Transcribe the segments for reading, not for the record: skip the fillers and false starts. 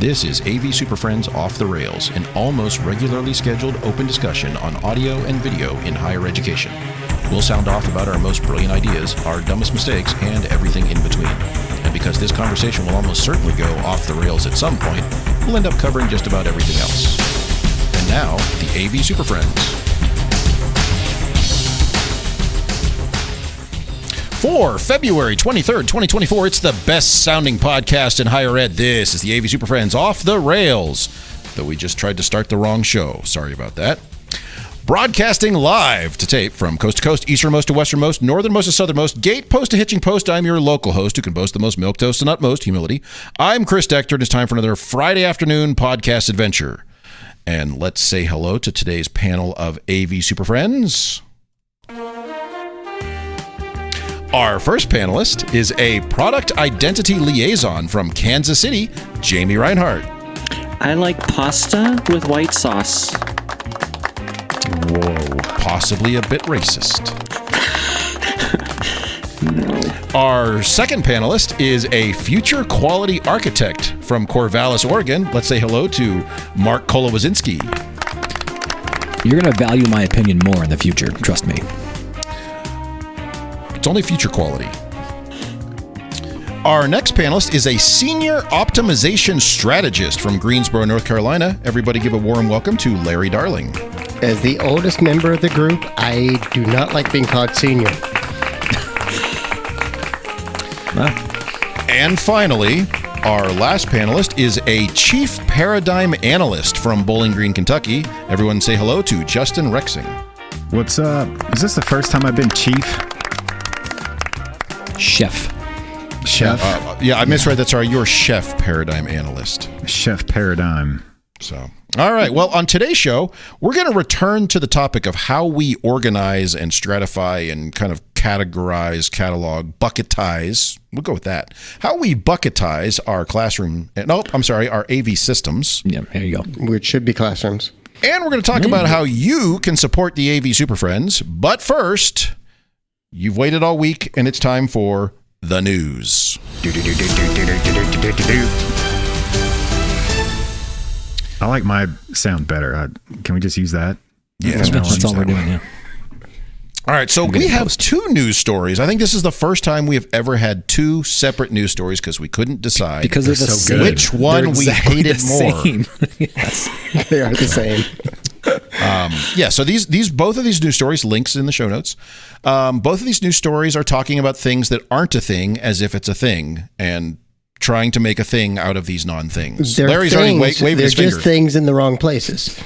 This is AV SuperFriends Off the Rails, an almost regularly scheduled open discussion on audio and video in higher education. We'll sound off about our most brilliant ideas, our dumbest mistakes, and everything in between. And because this conversation will almost certainly go off the rails at some point, we'll end up covering just about everything else. And now, the AV SuperFriends. For February 23rd, 2024, it's the best sounding podcast in higher ed. This is the AV SuperFriends Off the Rails. Though we just tried to start the wrong show. Sorry about that. Broadcasting live to tape from coast to coast, easternmost to westernmost, northernmost to southernmost, gate post to hitching post. I'm your local host who can boast the most milquetoast and utmost humility. I'm Chris Dector, and it's time for another Friday afternoon podcast adventure. And let's say hello to today's panel of AV SuperFriends. Our first panelist is a product identity liaison from Kansas City, Jamie Reinhardt. I like pasta with white sauce. Whoa, possibly a bit racist. No. Our second panelist is a future quality architect from Corvallis, Oregon. Let's say hello to Mark Kolowazinski. You're going to value my opinion more in the future, trust me. It's only future quality. Our next panelist is a senior optimization strategist from Greensboro, North Carolina. Everybody give a warm welcome to Larry Darling. As the oldest member of the group, I do not like being called senior. And finally, our last panelist is a chief paradigm analyst from Bowling Green, Kentucky. Everyone say hello to Justin Rexing. What's up? Is this the first time I've been chief? Chef. Yeah, I misread that. Sorry, you're chef paradigm analyst. Chef paradigm. So, all right. Well, on today's show, we're going to return to the topic of how we organize and stratify and kind of categorize, catalog, bucketize. We'll go with that. How we bucketize our classroom. Our AV systems. Yeah, there you go. Which should be classrooms. And we're going to talk about how you can support the AV SuperFriends. But first, you've waited all week, and it's time for the news. I like my sound better. Can we just use that? Yeah, that's all we're doing, yeah. All right, so we have two news stories. I think this is the first time we have ever had two separate news stories because we couldn't decide because they're so good. Which one exactly we hated more. Yes. They are the same. So these both of these news stories, links in the show notes. Both of these news stories are talking about things that aren't a thing as if it's a thing, and trying to make a thing out of these non-things. Larry's already waving his finger. They're just things in the wrong places.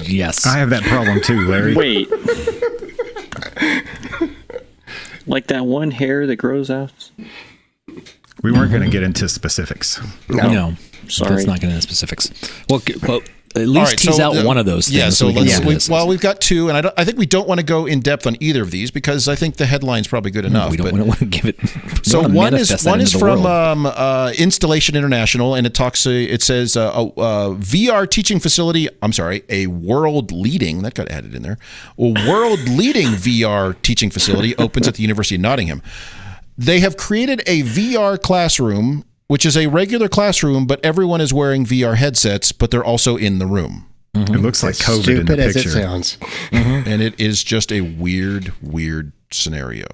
Yes. I have that problem too, Larry. Wait. Like that one hair that grows out? We weren't going to get into specifics. No. Sorry. That's not going into specifics. Well, at least tease out one of those things. Yeah, so we've got two, and I think we don't want to go in depth on either of these because I think the headline's probably good enough. We don't want to give it. So one is from Installation International, and it says VR teaching facility. I'm sorry, a world leading that got added in there. A world leading VR teaching facility opens at the University of Nottingham. They have created a VR classroom, which is a regular classroom, but everyone is wearing VR headsets, but they're also in the room. Mm-hmm. It looks like COVID Stupid in the picture. as it sounds. Mm-hmm. And it is just a weird scenario.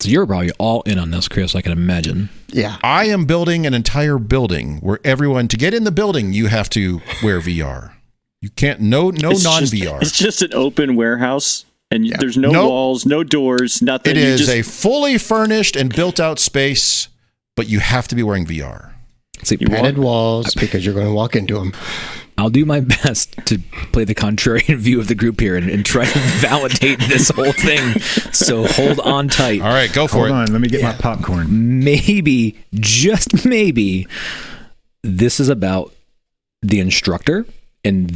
So you're probably all in on this, Chris, I can imagine. Yeah. I am building an entire building where to get in the building, you have to wear VR. You can't, no non-VR. It's just an open warehouse, and there's no walls, no doors, nothing. It is a fully furnished and built-out space, but you have to be wearing VR. See, padded walls because you're going to walk into them. I'll do my best to play the contrarian view of the group here and try to validate this whole thing. So hold on tight. All right, go for it. Hold on, let me get my popcorn. Maybe, just maybe, this is about the instructor. And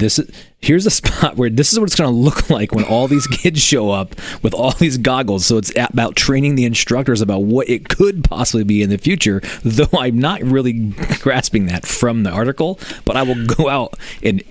here's a spot where this is what it's going to look like when all these kids show up with all these goggles. So it's about training the instructors about what it could possibly be in the future, though I'm not really grasping that from the article. But I will go out and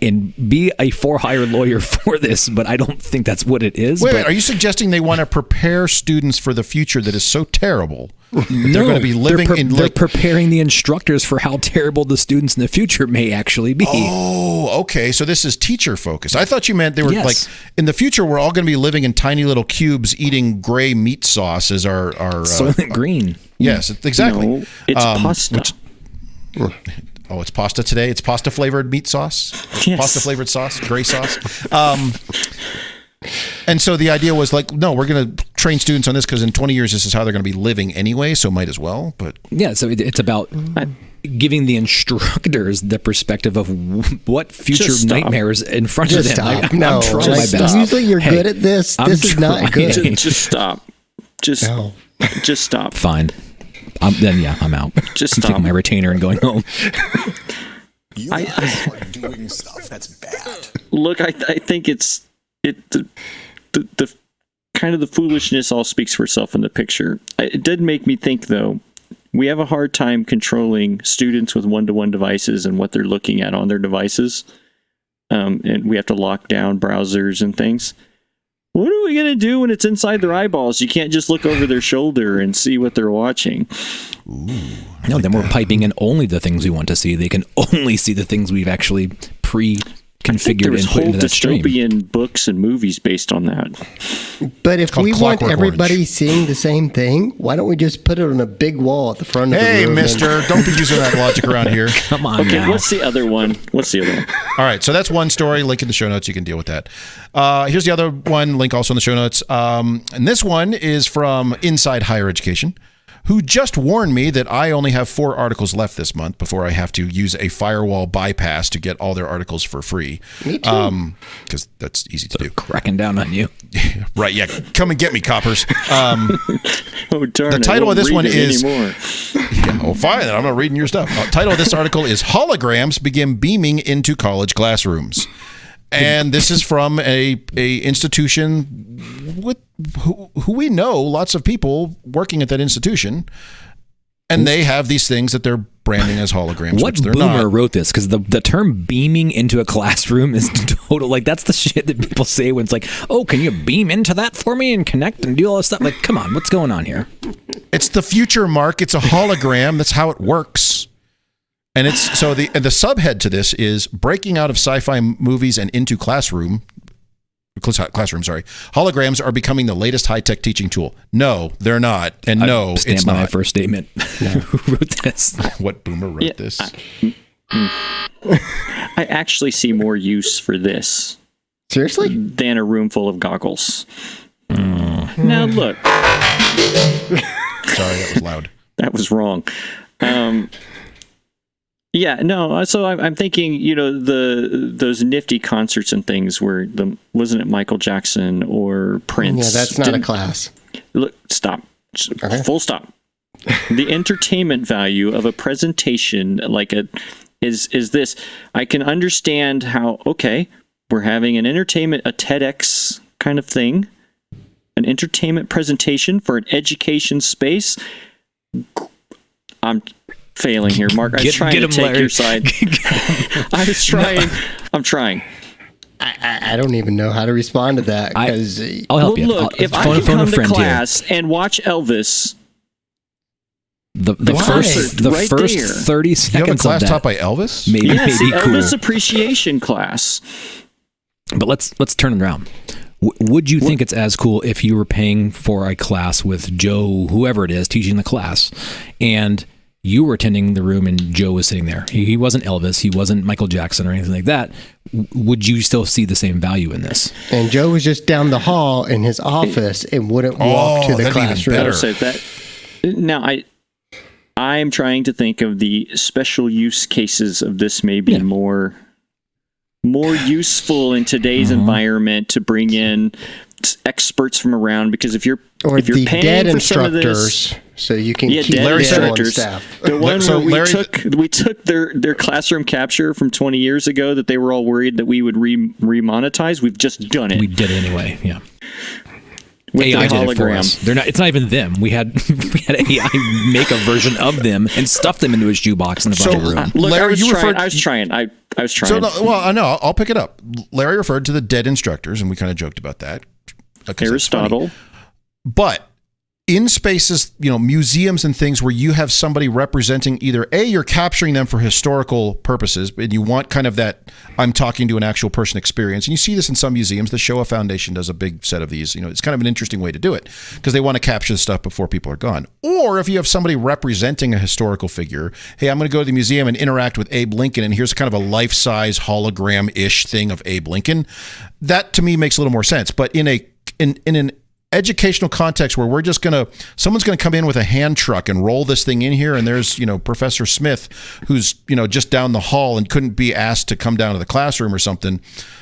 be a for-hire lawyer for this, but I don't think that's what it is. Wait, are you suggesting they want to prepare students for the future that is so terrible They're going to be living in they're preparing the instructors for how terrible the students in the future may actually be. Oh, okay. So this is teacher focused. I thought you meant they were Yes. like in the future. We're all going to be living in tiny little cubes, eating gray meat sauce as our Soylent Green. Yes, exactly. No, it's pasta. Oh, it's pasta today. It's pasta flavored meat sauce. Yes. Pasta flavored sauce, gray sauce. And so the idea was like, no, we're going to train students on this because in 20 years, this is how they're going to be living anyway. So might as well. But Yeah, so it's about giving the instructors the perspective of what future Just stop. nightmares in front Just of them. stop. I'm No, trying my just best. usually you're Hey, good at this. I'm This is not trying. good. Just stop. Just No. just stop. Fine. Then I'm out. Just I'm taking stop. my retainer and going home. You guys are doing stuff that's bad. Look, I think the kind of the foolishness all speaks for itself in the picture. It did make me think, though, we have a hard time controlling students with one-to-one devices and what they're looking at on their devices. And we have to lock down browsers and things. What are we going to do when it's inside their eyeballs? You can't just look over their shoulder and see what they're watching. No, then we're piping in only the things we want to see. They can only see the things we've actually pre-configured There's and put whole into that stream. dystopian books and movies based on that. But if called we want Clockwork everybody Orange. seeing the same thing, why don't we just put it on a big wall at the front of the hey, room? mister, don't be using that logic around here. Come on Okay, now. what's the other one? All All right, so that's one story. Link in the show notes. You can deal with that. Here's the other one. Link also in the show notes. And this one is from Inside Higher Education, who just warned me that I only have 4 articles left this month before I have to use a firewall bypass to get all their articles for free. Me too. Because that's easy to do. Cracking down on you. Right, yeah. Come and get me, coppers. Oh, darn. The title of this one is... Anymore. Yeah, well, fine. Then I'm not reading your stuff. Title of this article is Holograms Begin Beaming into College Classrooms. And this is from a institution with who we know, lots of people working at that institution, and they have these things that they're branding as holograms, What which they're boomer not. wrote this? Because the term beaming into a classroom is total. Like, that's the shit that people say when it's like, oh, can you beam into that for me and connect and do all this stuff? Like, come on, what's going on here? It's the future, Mark. It's a hologram. That's how it works. And it's so the subhead to this is breaking out of sci-fi movies and into classroom. Sorry. Holograms are becoming the latest high-tech teaching tool. No, they're not. And no, Stand it's by my not. first statement. Who wrote this? What boomer wrote Yeah, this? I actually see more use for this Seriously? than a room full of goggles. Now, look, Sorry, that was loud. that was wrong. Yeah, no. So I'm thinking, those nifty concerts and things where wasn't it Michael Jackson or Prince? Yeah, that's not a class. Look, stop. Okay. Full stop. The entertainment value of a presentation is this. I can understand how, okay, we're having an entertainment, a TEDx kind of thing, an entertainment presentation for an education space. I'm failing here, Mark. I was trying to take your side. I was trying. I'm trying. I don't even know how to respond to that because I'll help you. Look, if I Phone can a come to friend class and watch Elvis, the Why? first Right 30 You have a seconds class of taught that, by Elvis? maybe yes, the cool. Elvis appreciation class. But let's turn it around. Would you think it's as cool if you were paying for a class with Joe, whoever it is, teaching the class, and you were attending the room and Joe was sitting there? He wasn't Elvis, he wasn't Michael Jackson or anything like that. Would you still see the same value in this? and Joe was just down the hall in his office and wouldn't walk to the that'd be even classroom. better. So that now I'm trying to think of the special use cases of this may be more useful in today's environment to bring in experts from around, because if you're Or the paying dead for some of instructors, this, so you can yeah, keep dead them on instructors. staff. The one So where Larry- we took their classroom capture from 20 years ago that they were all worried that we would remonetize. We've just done it. We did it anyway, yeah. with AI the did it for hologram. us. They're not. It's not even them. We had AI make a version of them and stuff them into a shoebox in the So, front of the room. Look, Larry, I was you trying. referred- I was trying. I was trying. So, well, I know. I'll pick it up. Larry referred to the dead instructors, and we kind of joked about that. 'cause that's funny. Aristotle. But in spaces, museums and things where you have somebody representing either you're capturing them for historical purposes, and you want kind of that I'm talking to an actual person experience. And you see this in some museums. The Shoah Foundation does a big set of these. It's kind of an interesting way to do it because they want to capture the stuff before people are gone. Or if you have somebody representing a historical figure, hey, I'm going to go to the museum and interact with Abe Lincoln, and here's kind of a life-size hologram-ish thing of Abe Lincoln. That to me makes a little more sense. But in an educational context where someone's going to come in with a hand truck and roll this thing in here, and there's Professor Smith who's just down the hall and couldn't be asked to come down to the classroom or something.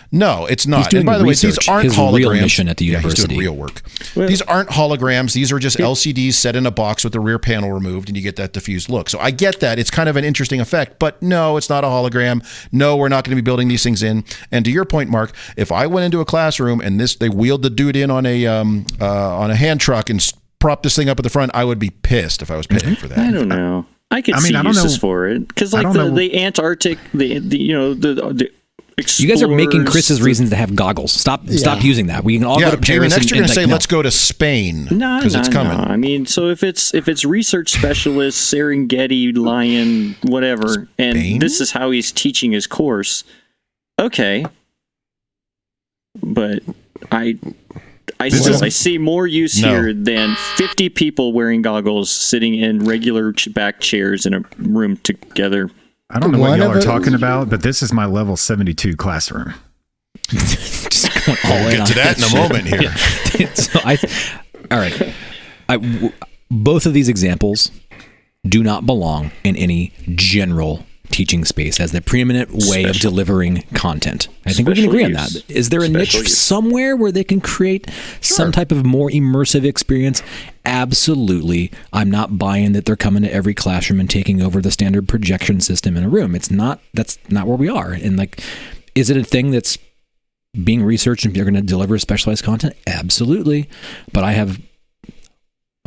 No, it's not. He's doing and by the way, these aren't his holograms. Real mission at the university. He's doing real work. These aren't holograms. These are just LCDs set in a box with the rear panel removed, and you get that diffused look. So I get that. It's kind of an interesting effect, but no, it's not a hologram. No, we're not going to be building these things in. And to your point, Mark, if I went into a classroom and they wheeled the dude in on a hand truck and propped this thing up at the front, I would be pissed if I was paying for that. I don't know. I could see uses for it because, like the Antarctic, the you guys are making Chris's reasons to have goggles. Stop using that. We can all go to Paris. Jamie, next you're going to say, no. let's go to Spain because it's coming. No. I mean, so if it's research specialist, Serengeti, lion, whatever, Spain? And this is how he's teaching his course, okay. But I see more use here than 50 people wearing goggles sitting in regular back chairs in a room together. I don't know what y'all are talking about, but this is my level 72 classroom. Just going all we'll get to that in a moment here. So all right. Both of these examples do not belong in any general teaching space as the preeminent way of delivering content. I think we can agree on that. Is there a niche somewhere where they can create some type of more immersive experience? Absolutely. I'm not buying that they're coming to every classroom and taking over the standard projection system in a room. That's not where we are. And is it a thing that's being researched and you're going to deliver specialized content? Absolutely. But I have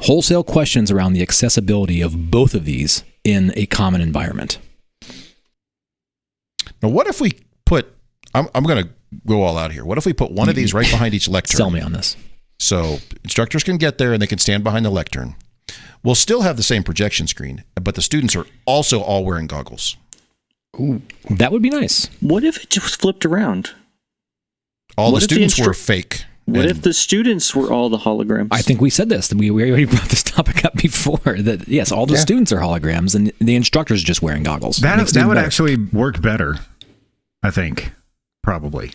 wholesale questions around the accessibility of both of these in a common environment. Now, what if we put, I'm going to go all out here. What if we put one of these right behind each lectern? Sell me on this. So instructors can get there and they can stand behind the lectern. We'll still have the same projection screen, but the students are also all wearing goggles. Ooh, that would be nice. What if it just flipped around? All the students were fake. What if the students were all the holograms? I think we said this. We already brought this topic up before. That yes, all the students are holograms, and the instructor's just wearing goggles. That would actually work better, I think. Probably.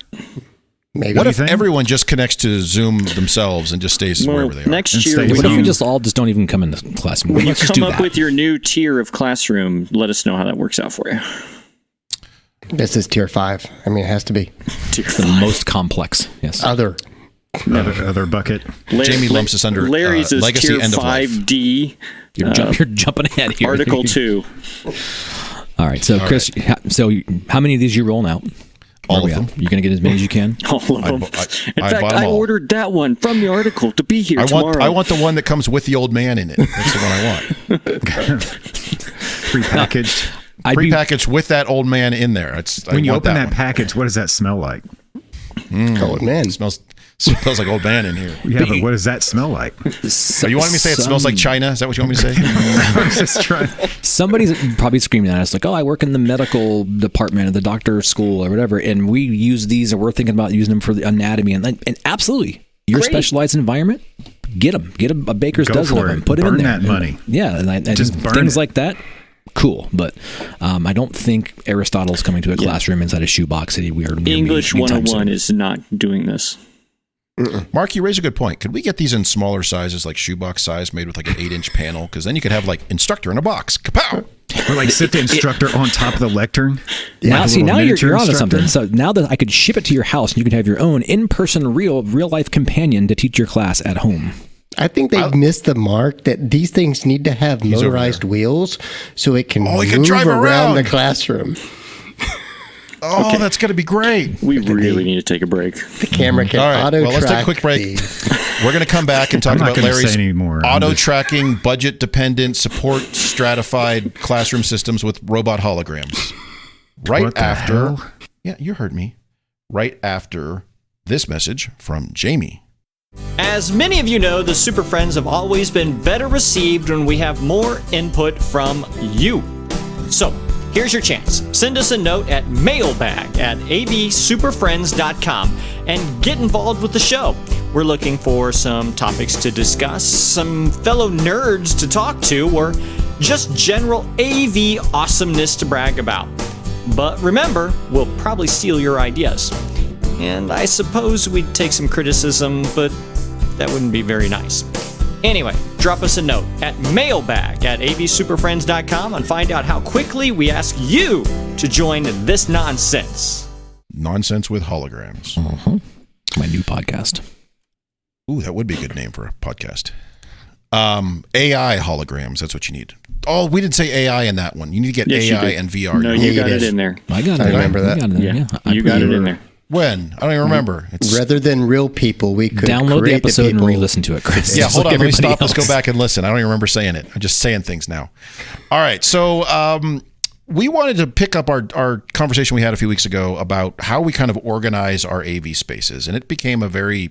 Maybe. What if everyone just connects to Zoom themselves and just stays wherever they are? Next year, what if we just don't even come into class? When you come up with your new tier of classroom, let us know how that works out for you. This is tier 5. I mean, it has to be. It's the most complex. Yes. Other bucket. Jamie lumps us under Larry's is legacy tier end of life. 5D. You're jumping ahead here. Article 2. All right. So, Chris, how many of these you rolling out? All of them. You're going to get as many as you can? All of them. In fact, I ordered that one from the article to be here tomorrow. I want the one that comes with the old man in it. That's the one I want. Prepackaged. Prepackaged with that old man in there. When you open that package, what does that smell like? Old man. Smells like old man in here. Yeah, but what does that smell like? You want me to say it smells like China? Is that what you want me to say? I'm just trying. Somebody's probably screaming at us like, "Oh, I work in the medical department at the doctor's school or whatever, and we use these, or we're thinking about using them for the anatomy." And absolutely, your specialized environment, get them. Get a baker's dozen of them. Put them in there. Burn that money. Yeah, and just things like that. Cool, but I don't think Aristotle's coming to a classroom inside a shoebox. English 101 is not doing this. Mark, you raise a good point. Could we get these in smaller sizes, like shoebox size, made with like an 8-inch panel? Because then you could have like instructor in a box. Kapow! Or like sit the instructor on top of the lectern. Now you're onto something. So now that I could ship it to your house, and you could have your own in-person, real life companion to teach your class at home. I think they've missed the mark that these things need to have motorized wheels so it can move around the classroom. Oh, that's going to be great. We really need to take a break. The camera can auto-track. Well, let's take a quick break. We're going to come back and talk about Larry's auto-tracking, budget-dependent, support-stratified classroom systems with robot holograms. Right after... hell? Yeah, you heard me. Right after this message from Jamie. As many of you know, the Super Friends have always been better received when we have more input from you. So, here's your chance. Send us a note at mailbag@avsuperfriends.com and get involved with the show. We're looking for some topics to discuss, some fellow nerds to talk to, or just general AV awesomeness to brag about. But remember, we'll probably steal your ideas. And I suppose we'd take some criticism, but that wouldn't be very nice. Anyway, drop us a note at mailbag@avsuperfriends.com and find out how quickly we ask you to join this nonsense. Nonsense with holograms. My new podcast. Ooh, that would be a good name for a podcast. AI holograms. That's what you need. Oh, we didn't say AI in that one. You need to get Yes, AI and VR. No, you got it in there. I got it. I remember that. You got it in there. When? I don't even remember. It's Rather than real people, we could Download the create episode and people. re-listen to it, Chris. Yeah, Just hold like on. Let me everybody stop. Let's go else. back and listen. I don't even remember saying it. I'm just saying things now. All right. So we wanted to pick up our conversation we had a few weeks ago about how we kind of organize our AV spaces. And it became a very,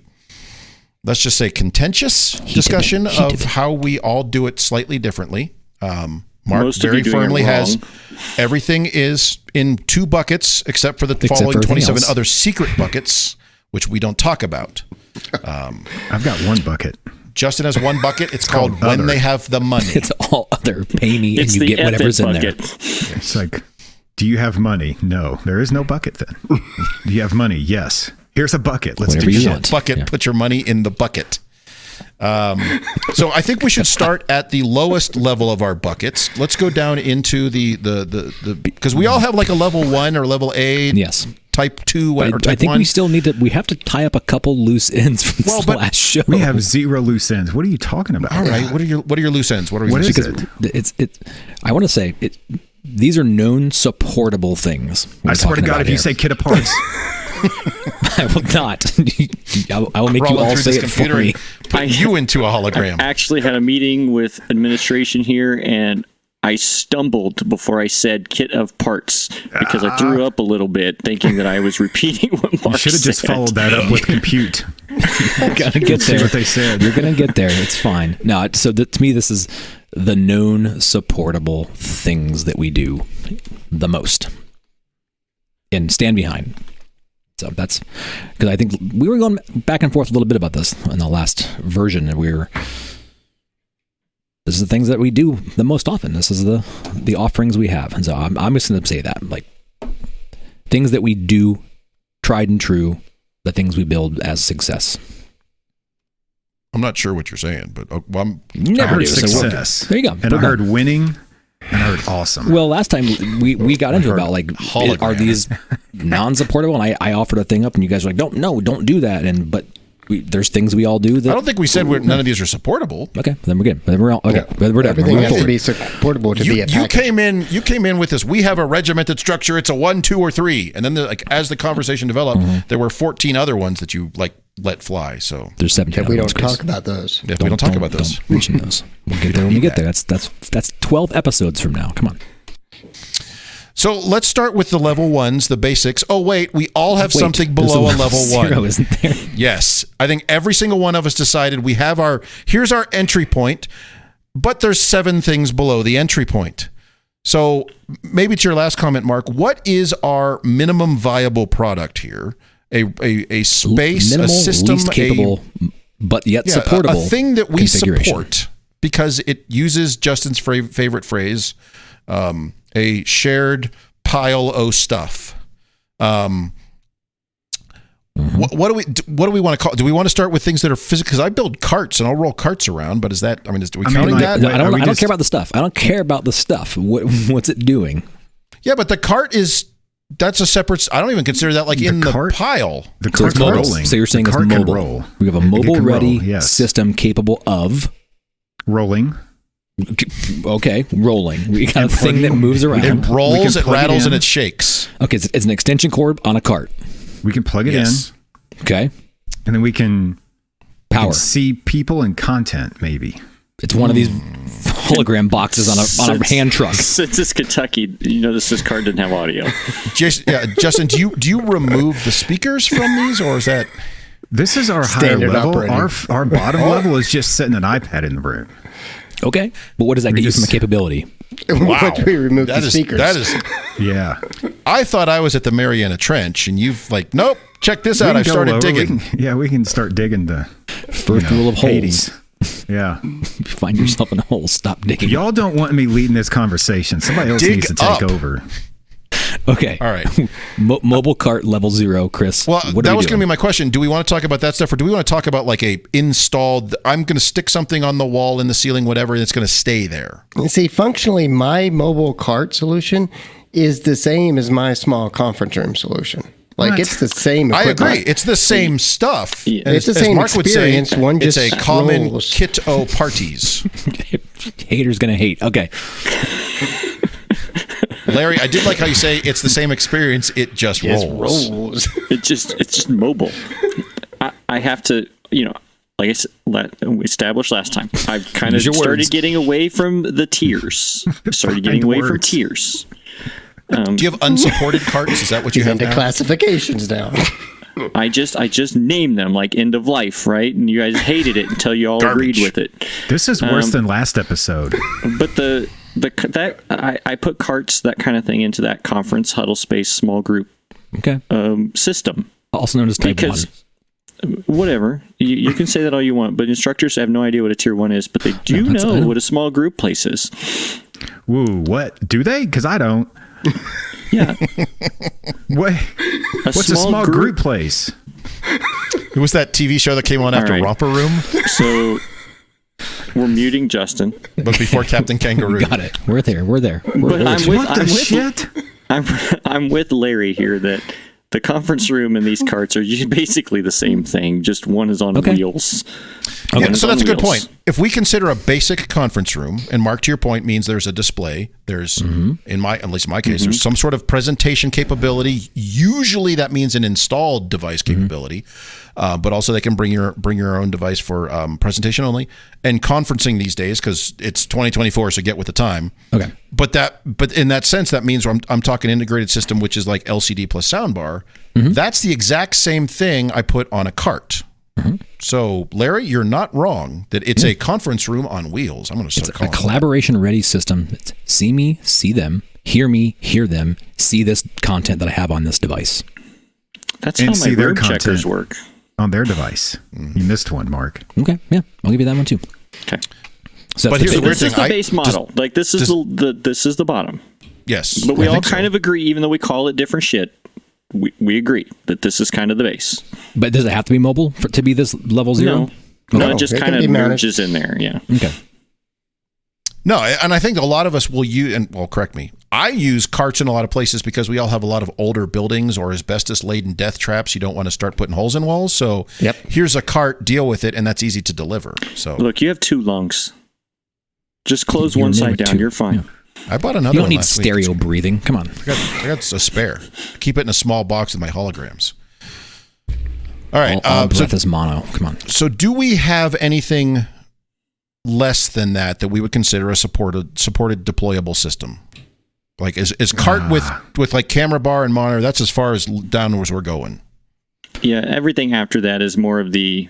let's just say, contentious discussion of how we all do it slightly differently. Mark Most of very you doing it firmly has wrong. everything is in 2 buckets except for the following for everything 27 else. other secret buckets, which we don't talk about. I've got one bucket. Justin has 1 bucket. It's called called When Other. They Have the Money. It's all other. Pay me and It's you the get whatever's in bucket. there. It's like, do you have money? No, there is no bucket then. Do you have money? Yes. Here's a bucket. Let's Whatever do you shit. want. Bucket, Yeah. put your money in the bucket. So I think we should start at the lowest level of our buckets. Let's go down into the because we all have like a level 1 or level A, Yes. type 2 But or type I think 1. we still need to. We have to tie up a couple loose ends from Well, this but last show. We have 0 loose ends. What are you talking about? All right, what are your loose ends? What are we What is missing? it? It's. I want to say it. These are known supportable things. we're I swear to talking God, about if you here. say kit parts, I will not. I will make you Crawling all through say this it for computer me. and put you into a hologram. I actually had a meeting with administration here, and I stumbled before I said kit of parts because I threw up a little bit thinking that I was repeating what Mark you should have just said. followed that up with compute. Gotta get See there. what they said. You're gonna get there. It's fine. No, so to me, this is the known supportable things that we do the most and stand behind. So that's because I think we were going back and forth a little bit about this in the last version, and this is the things that we do the most often. This is the offerings we have, and so I'm just going to say that, like, things that we do, tried and true, the things we build as success. I'm not sure what you're saying, but well, You I never heard do. So success. there you go. And I heard winning, and I heard awesome. Well, last time we got into heard about like, hologram. are these non-supportable? And I offered a thing up, and you guys were like, don't do that. But there's things we all do that. I don't think we said none of these are supportable. Okay, then we're good. Then we're all, okay. Yeah. We're done. Everything We're has to forward. be supportable to be a You package. came in with this. We have a regimented structure. It's a 1, 2, or 3, and then as the conversation developed, there were 14 other ones that you let fly. So There's 17. If we other don't ones, Chris. talk about those. if we don't talk about those, Don't mention those. We'll get there when we get there. That's 12 episodes from now. Come on. so let's start with the level 1s, the basics. Oh wait, we all have Wait, something there's below a level 1. 0, isn't there? Yes, I think every single one of us decided we have here's our entry point, but there's 7 things below the entry point. So maybe to your last comment, Mark, what is our minimum viable product here? A space, Minimal, a system, least capable, but yet supportable. a thing that we configuration. support because it uses Justin's favorite phrase, a shared pile o' stuff. What do we want to call? Do we want to start with things that are physical? Because I build carts and I'll roll carts around. But is that? I mean, are we counting like, that? No, I Are we don't just- care about the stuff. I don't care about the stuff. What's it doing? Yeah, but the cart that's a separate. I don't even consider that like The in the cart- pile. The So it's cart's mobile. rolling. So you're saying the it's cart can mobile. roll. We have a It can mobile-ready roll, yes. system capable of Rolling. rolling. We got a And thing that plugging. moves It around. rolls, it plug it rattles, in. and it shakes. Okay, it's an extension cord on a cart. We can plug it Yes. Okay, in, and then we can power. see people and content, maybe. It's one of these hologram boxes on a hand truck. Since it's Kentucky, you know this card didn't have audio. Justin, do you remove the speakers from these, or is that? This is our Standard higher level. operating. Our bottom level is just setting an iPad in the room. Okay, but what does that get you from a capability? Once we remove the That is speakers. that is. Yeah. I thought I was at the Mariana Trench, and you've like, nope. Check this out. We I've can go started lower. digging. We can start digging the First rule of holes. Hades. Yeah. If you find yourself in a hole, stop digging. Y'all don't want me leading this conversation. Somebody else Dig needs to take up. over. Okay. All right. Mobile cart level 0, Chris. Well, what that are was we going to doing? be my question. Do we want to talk about that stuff, or do we want to talk about like a installed? I'm going to stick something on the wall, in the ceiling, whatever, and it's going to stay there. See, functionally, my mobile cart solution is the same as my small conference room solution. Like, What? it's the same I equipment. agree. It's the same stuff. Yeah. And It's the as same Mark would say, experience, one it's just a common rolls. kit o parties. Haters gonna hate. Okay. Larry, I did like how you say it's the same experience. It just rolls. It's just mobile. I have to, like I said, we established last time, I've kind of Use your started words. getting away from the tiers. Started getting away from tiers. Do you have unsupported carts? Is that what you He's have into now? classifications now. I just named them like end of life, right? And you guys hated it until you all Garbage. agreed with it. This is worse than last episode. But I put carts, that kind of thing, into that conference huddle space small group Okay. system. Also known as type Because 1. whatever, you can say that all you want, but instructors have no idea what a tier 1 is, but they do No, that's- I know know. what a small group place is. Woo, what? Do they? Because I don't. Yeah, What? What's a small group place? It was that TV show that came on after right. Romper Room, So we're muting Justin, but before Captain Kangaroo. Got it. We're there. but What the shit? I'm with Larry here that the conference room and these carts are basically the same thing. Just one is on Okay. wheels. Yeah, One is so that's a on good wheels. point. If we consider a basic conference room, and Mark, to your point, means there's a display. There's, at least in my case, there's some sort of presentation capability. Usually, that means an installed device capability, but also they can bring your own device for presentation only. And conferencing these days, because it's 2024, so get with the time. Okay. But in that sense, that means I'm talking integrated system, which is like LCD plus soundbar. That's the exact same thing I put on a cart. So, Larry, you're not wrong that it's a conference room on wheels. I'm going to start A calling it. collaboration ready system. It's see me, see them, hear me, hear them, see this content that I have on this device. That's And how see my their road checkers content. work. On their device. You missed one, Mark. Okay. Yeah. I'll give you that one too. Okay, So But that's here's the the weird this is thing. the base model. Like this is this is the bottom. Yes. But we I all think so. kind of agree, even though we call it different shit. We agree that this is kind of the base. But does it have to be mobile to be this level 0? No, No, it just it kind can of be mounted. merges in there. Yeah. Okay. No, and I think a lot of us will use, and well, correct me, I use carts in a lot of places because we all have a lot of older buildings or asbestos-laden death traps. You don't want to start putting holes in walls. So Yep. here's a cart, deal with it, and that's easy to deliver. So Look, you have 2 lungs. Just close You're one in side with down. 2. You're fine. Yeah. I bought another You one don't need last week. stereo breathing. Come on. I got a spare. Keep it in a small box with my holograms. All right. All so, breath is mono. Come on. so do we have anything less than that we would consider a supported deployable system? Like is cart with like camera bar and monitor, that's as far as down as we're going. Yeah, everything after that is more of the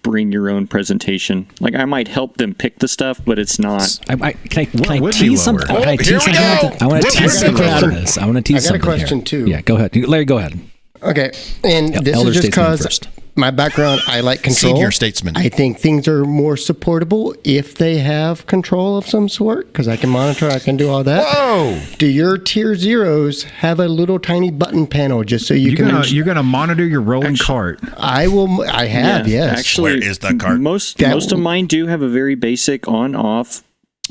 bring your own presentation. Like I might help them pick the stuff, but it's not. Can I would be tease something? lower? Can I Oh, tease here we something? go. I want to We're tease bringing something it out of over. this. I want to tease I got a something question, here. too. Yeah, go ahead. Larry, go ahead. Okay, and this elder is just statesman because first. my background, I like control. Senior statesman. I think things are more supportable if they have control of some sort, because I can monitor, I can do all that. Whoa! Do your tier 0s have a little tiny button panel just so you can? You're gonna monitor your rolling cart. I will. I have. yes. Actually, Where is that card? Most of mine do have a very basic on-off.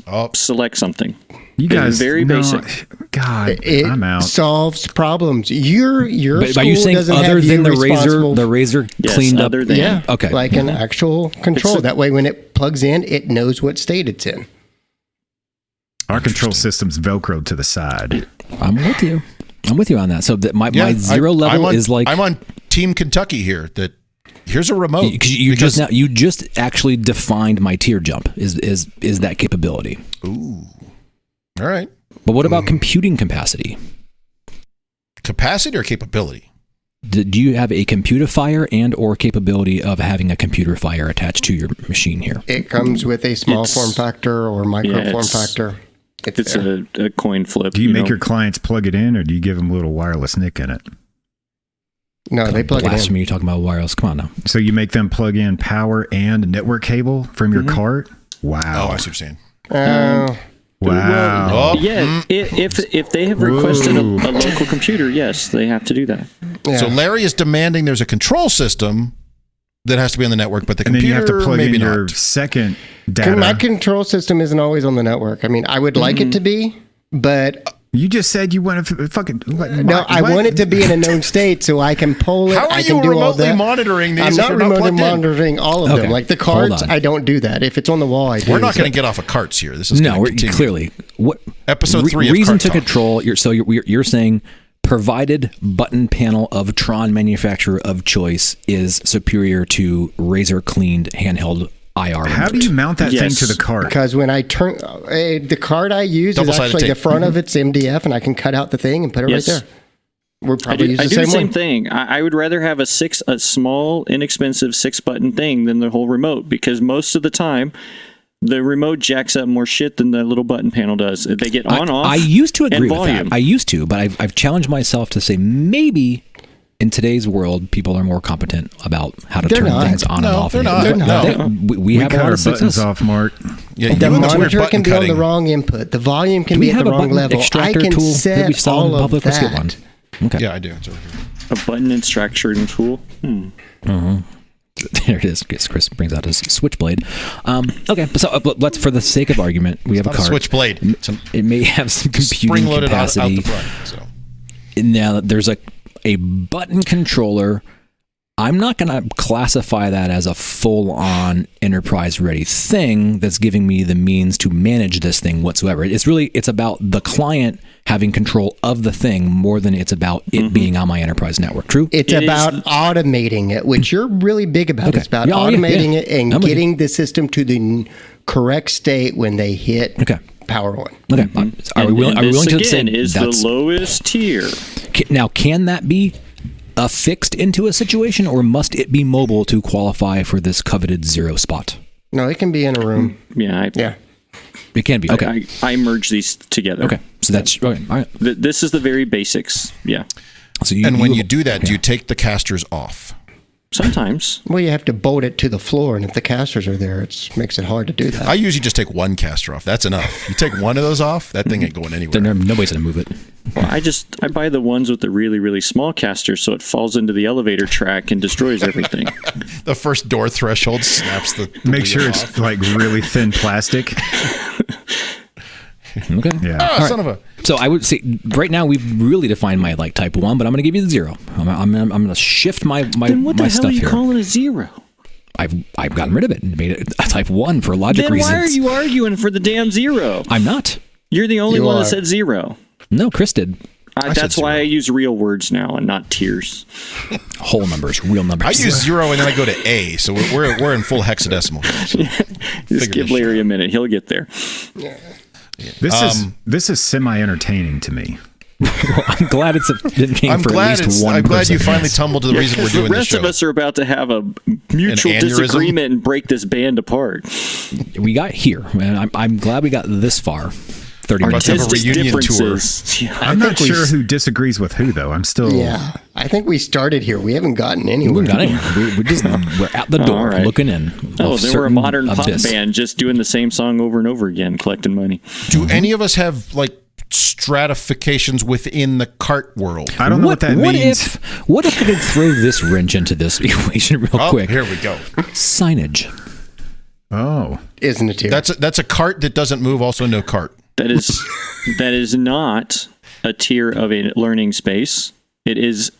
Oh, Select something. You guys, very no, basic. God, It I'm out. solves problems. Your But school are you saying doesn't other have than you the responsible razor Yes, cleaned up? other than. Yeah. Okay. Like an actual control. It's a- That way, when it plugs in, it knows what state it's in. Our control system's Velcroed to the side. I'm with you. I'm with you on that. So that my 0 level is like I'm on Team Kentucky here. That here's a remote. because you just actually defined my tier jump is that capability. Ooh. All right. But what about computing capacity? Capacity or capability? Do you have a computerifier and or capability of having a computerifier attached to your machine here? It comes with a small form factor or micro form factor. It's a coin flip. Do you make your clients plug it in, or do you give them a little wireless NIC in it? No, they plug it in. You're talking about wireless. Come on now. So you make them plug in power and network cable from your cart? Wow. Oh, I see what you're saying. Wow. Well, yeah, if they have requested a local computer, yes, they have to do that. Yeah. So Larry is demanding there's a control system that has to be on the network, but the And then computer you have to plug maybe in your not. second data. My control system isn't always on the network. I mean, I would like it to be, but You just said you want to fucking... no, I want it to be in a known state so I can poll it. How are I you can do all remotely that. monitoring these I'm if not you're not remotely plugged in? monitoring all of Okay. them. Like the Hold carts, on. I don't do that. If it's on the wall, I do. We're not going to get off of carts here. This is No, going we're to continue. clearly what Episode 3 of reason Cart to Talk. control. You're saying provided button panel of Tron manufacturer of choice is superior to razor cleaned handheld IR. How do remote. you mount that thing to the cart? Because when I turn the card I use is Double-sided actually the tape. front of it's MDF, and I can cut out the thing and put it Yes. right there. We're I probably do, use I the do same the same one. thing. I would rather have a small, inexpensive 6-button thing than the whole remote, because most of the time, the remote jacks up more shit than the little button panel does. They get on, off. I used to agree and with volume. that. I used to, but I've challenged myself to say maybe in today's world, people are more competent about how to They're turn not. things on No, and off. they're not. They're not. We have cut a lot our of buttons success. off, Mark. Yeah, The you and this weird monitor button can be on the cutting. wrong input. The volume can Do we be at have the a wrong button level. I extractor can tool that we set sell in all of public? Let's get one. that. Okay. Yeah, I do. It's over here. A button extraction tool. There it is. Chris brings out his switchblade. Okay, so let's, for the sake of argument, we have a Not a card. switchblade. It's a It may have some computing spring-loaded out capacity. the front. So. Now there's a button controller. I'm not going to classify that as a full-on enterprise-ready thing that's giving me the means to manage this thing whatsoever. It's about the client having control of the thing more than it's about it being on my enterprise network. True? It's It about is- automating it, which you're really big about. Okay. It's about Yeah, automating yeah. it and I'm with getting the system to the correct state when they hit Okay. power on. Okay. Are we willing this, to say again, is the that's... lowest tier. Now, can that be affixed into a situation, or must it be mobile to qualify for this coveted 0 spot? No, it can be in a room. Yeah, Yeah. It can be. Okay. I merge these together. Okay. So that's okay. All right. This is the very basics. Yeah. So And when you do that, do you take the casters off? Sometimes. Well, you have to bolt it to the floor, and if the casters are there, it makes it hard to do that. I usually just take one caster off. That's enough. You take one of those off, that thing ain't going anywhere. Nobody's going to move it. Well, I buy the ones with the really, really small casters, so it falls into the elevator track and destroys everything. The first door threshold snaps the Make sure wheel it's off. like really thin plastic. Okay. Yeah. Ah, son of a... So I would say right now we've really defined my type 1, but I'm going to give you the 0. I'm going to shift my Then what the my hell stuff are you here. calling a 0? I've gotten rid of it and made it a type 1 for logic Then reasons. why are you arguing for the damn 0? I'm not. You're the only You one are. that said 0. No, Chris did. said That's why 0. I use real words now and not tiers. Whole numbers, real numbers. I use 0 and then I go to A, so we're in full hexadecimal. So Just figure give this Larry a minute. He'll get there. This is semi-entertaining to me. I'm glad it came I'm for glad at least one I'm glad person. you finally tumbled to the reason we're Because the doing this rest show. of us are about to have a mutual An aneurysm? disagreement and break this band apart. We got here, and I'm glad we got this far. 30 minutes. Let's have a Artistic reunion differences. Yeah. I'm not sure who disagrees with who, though. I'm still... Yeah, I think we started here. We haven't gotten We anywhere. haven't got anywhere. We're at the door all right. looking in. Oh, of they were a certain modern pop abyss. band just doing the same song over and over again, collecting money. Do any of us have like stratifications within the cart world? I don't know what that means. What if I could throw this wrench into this equation real Oh, quick? here we go. Signage. Oh. Isn't it here? That's a cart that doesn't move. Also, no cart. That is not a tier of a learning space. It is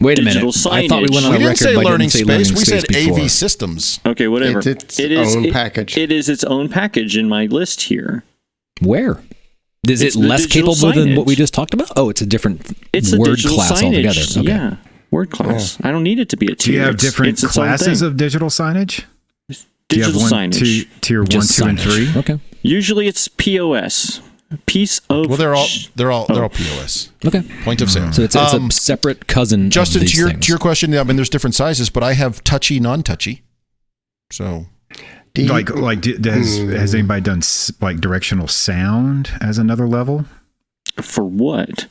Wait a digital minute. I thought we went signage. on We a didn't record say by learning didn't say learning space. We space said before. AV systems. okay. Whatever. It's its own package. It is its own package in my list here. Where? Is It's it the less digital capable than what we signage. just talked about? Oh, it's a different It's a word digital class signage. altogether. Okay. Yeah, word class. I don't need it to be a tier. Do you have It's- different it's its own classes thing. of digital signage? Do you digital have one, signage? tier 1, Just 2, and signage. 3? Okay. Usually it's POS. piece of. Well, they're all POS. Okay. Point of sale. So it's a separate cousin. Justin, of these to your question, I mean, there's different sizes, but I have touchy, non-touchy. So, has anybody done like directional sound as another level? For what?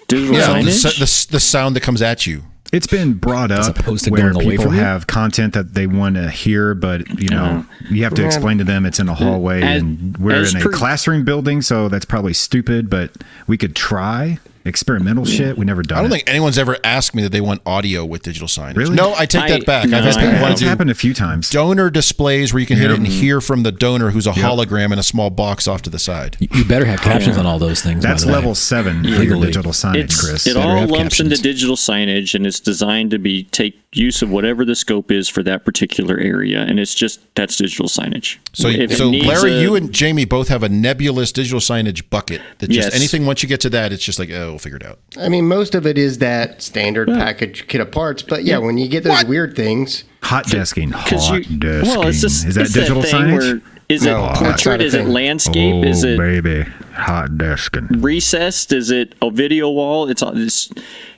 Digital signage? The sound that comes at you. It's been brought up where people have content that they want to hear, but you have to explain to them it's in a hallway, and we're in a classroom building, so that's probably stupid. But we could try experimental shit. We never done. I don't think anyone's ever asked me that they want audio with digital signage. Really? No, I take that back. I've had people want to do happened a few times. Donor displays where you can hit it and hear from the donor, who's a hologram in a small box off to the side. You better have captions on all those things. That's level 7 for your digital signage, Chris. It all lumps into digital signage, and it's designed to take use of whatever the scope is for that particular area, and that's digital signage. So Larry, you and Jamie both have a nebulous digital signage bucket that just anything once you get to that, it's just like, we'll figure it out. I mean, most of it is that standard package kit of parts, but when you get those weird things, hot desking. Well, it's just is that digital signage? Is it portrait? Is it landscape? Is it baby hot desking? Recessed? Is it a video wall? It's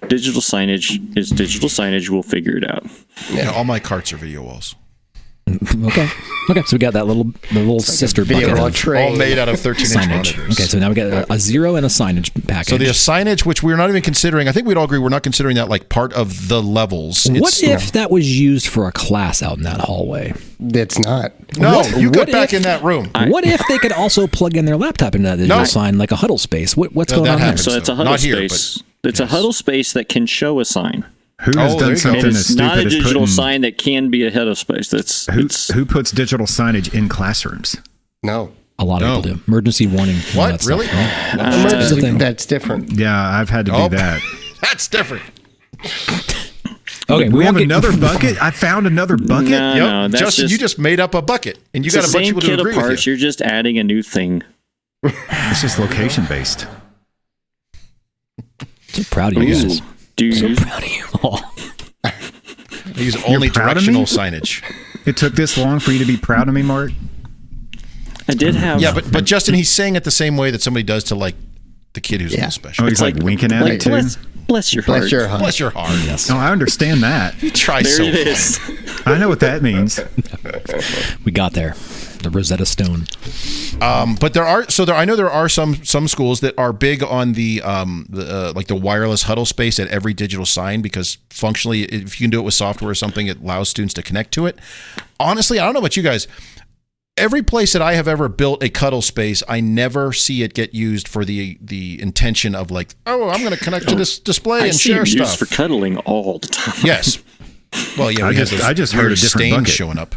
digital signage. Is digital signage? We'll figure it out. Yeah, all my carts are video walls. Okay. So we got that little sister bucket all made out of 13-inch monitors. Okay, so now we got a zero and a signage package. So the signage, which we're not even considering, I think we'd all agree we're not considering that like part of the levels. What if that was used for a class out in that hallway? That's not. No, you got back in that room. What if they could also plug in their laptop into that digital sign, like a huddle space? What's going on there? So it's a huddle space. It's a huddle space that can show a sign. Who has done something as stupid as not a digital sign that can be a huddle space. Who puts digital signage in classrooms? No. A lot of people do. Emergency warning. What? Really? That's different. Yeah, I've had to do that. That's different. Okay, we have another bucket. I found another bucket. No, that's Justin, you just made up a bucket, and you got a bunch of people to agree with you. You're just adding a new thing. It's just location based. So proud of you guys. So proud of you all. I use only directional signage. It took this long for you to be proud of me, Mark? I did have. Yeah, but Justin, he's saying it the same way that somebody does to like the kid who's a little special. Oh, he's like winking at it too. Bless your heart. Bless your heart. Yes. No, I understand that. You try there so it is. I know what that means. We got there. The Rosetta Stone. But I know there are some schools that are big on the like the wireless huddle space at every digital sign, because functionally, if you can do it with software or something, it allows students to connect to it. Honestly, I don't know about you guys. Every place that I have ever built a cuddle space, I never see it get used for the intention of like, I'm going to connect to this display and share stuff. Used for cuddling all the time. Yes. Well, yeah, I just heard a different bucket showing up.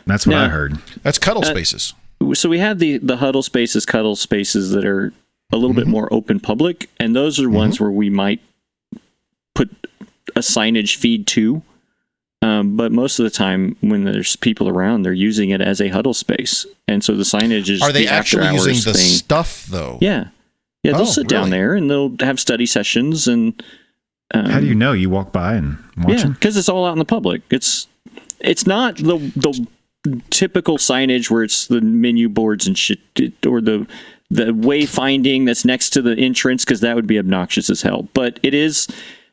That's what I heard. That's cuddle spaces. So we have the huddle spaces, cuddle spaces that are a little bit more open public, and those are ones where we might put a signage feed to. But most of the time, when there's people around, they're using it as a huddle space, and so the signage is. Are they actually using the thing. stuff though? Yeah. They'll sit down there and they'll have study sessions and. How do you know? You walk by and watch them? Because it's all out in the public. It's not the typical signage where it's the menu boards and shit, or the wayfinding that's next to the entrance, because that would be obnoxious as hell. But it is.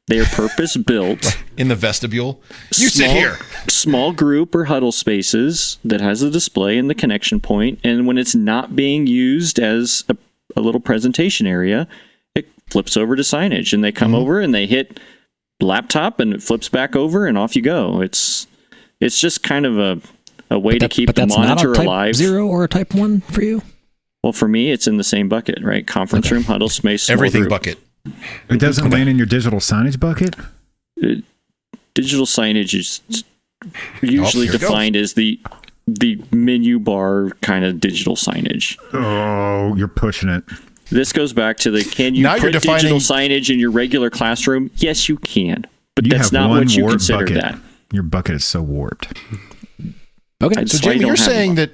They're purpose built in the vestibule. You sit here. Small group or huddle spaces that has a display and the connection point, and when it's not being used as a little presentation area, it flips over to signage, and they come over and they hit laptop, and it flips back over, and off you go. It's just kind of a way to keep the monitor alive. 0 or a type 1 for you? Well, for me, it's in the same bucket, right? Conference room, huddle space, everything bucket. It doesn't land in your digital signage bucket? Digital signage is usually defined as the menu bar kind of digital signage. Oh, you're pushing it. This goes back to can you put digital signage in your regular classroom? Yes, you can. But that's not what you consider bucket. that. Your bucket is so warped. Okay. So, Jamie, you're saying that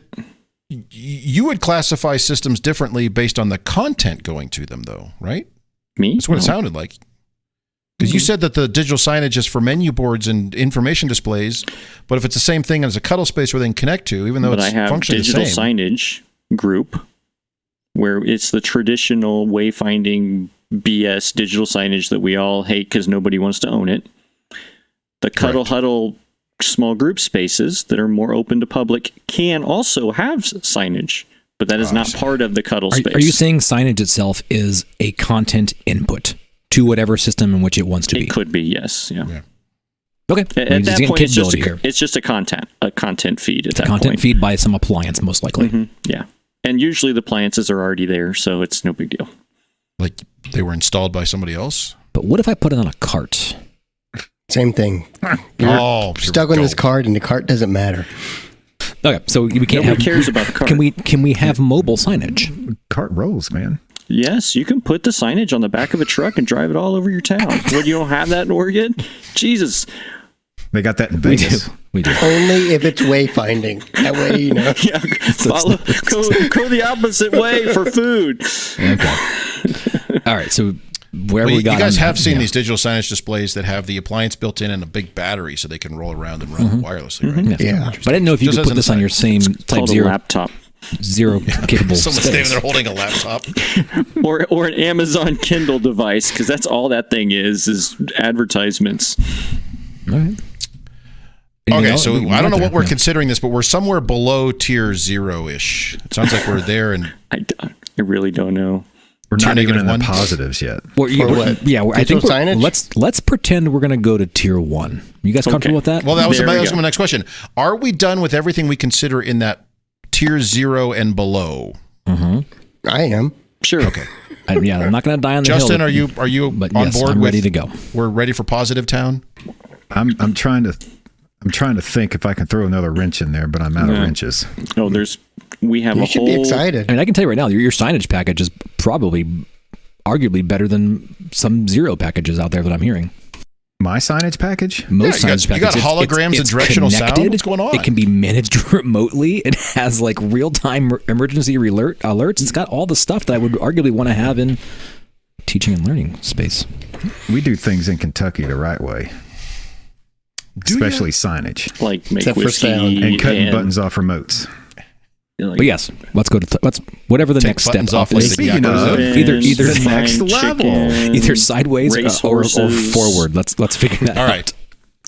you would classify systems differently based on the content going to them, though, right? Me? That's what it sounded like. Because you said that the digital signage is for menu boards and information displays, but if it's the same thing as a cuddle space where they can connect to, even though it's functionally the same. But I have digital signage group where it's the traditional wayfinding BS digital signage that we all hate because nobody wants to own it. The Cuddle Huddle small group spaces that are more open to public can also have signage, but that is not part of the Cuddle space. Are you saying signage itself is a content input to whatever system in which it wants to be? It could be, yes. Yeah. Okay. At that point, it's just a content feed at that point. Content feed by some appliance, most likely. Mm-hmm. Yeah. And usually the appliances are already there, so it's no big deal. Like they were installed by somebody else? But what if I put it on a cart? Same thing. You're stuck on this cart, and the cart doesn't matter. Okay, so we can't Nobody cares about the cart. Can we have mobile signage? Cart rolls, man. Yes, you can put the signage on the back of a truck and drive it all over your town. What, you don't have that in Oregon? Jesus. They got that in Vegas. We do. Only if it's wayfinding. That way, you know. Yeah, go the opposite way for food. Okay. All right, so wherever we got you guys have seen these digital signage displays that have the appliance built in and a big battery so they can roll around and run wirelessly, right? Yeah. But I didn't know if you could put this on your same Type 0 laptop. Zero capable Someone's space. standing there holding a laptop. or an Amazon Kindle device, because that's all that thing is advertisements. All right. Okay, so I don't know what we're considering this, but we're somewhere below tier 0-ish. It sounds like we're there. And I really don't know. We're not even in the -1? positives yet. I think let's pretend we're going to go to tier 1. You guys comfortable with that? Well, that was my next question. Are we done with everything we consider in that tier 0 and below? Mm-hmm. I am. Sure. Okay. I'm not going to die on the Justin, hill. are you but on yes, board? I'm ready to go. We're ready for Positive Town. I'm trying to think if I can throw another wrench in there, but I'm out of wrenches. Oh, we have You a should whole. be excited. I mean, I can tell you right now, your signage package is probably, arguably better than some Zero packages out there that I'm hearing. My signage package? Most signage packages. You got holograms and directional connected. sound? What's going on? It can be managed remotely. It has like real-time emergency alerts. It's got all the stuff that I would arguably want to have in teaching and learning space. We do things in Kentucky the right way. Especially signage. Like make Except for whiskey sound. And cutting buttons off remotes. But yes, let's go to whatever the next step off is. Speaking of, Either the next level. Either sideways or forward. Let's figure that out. All right.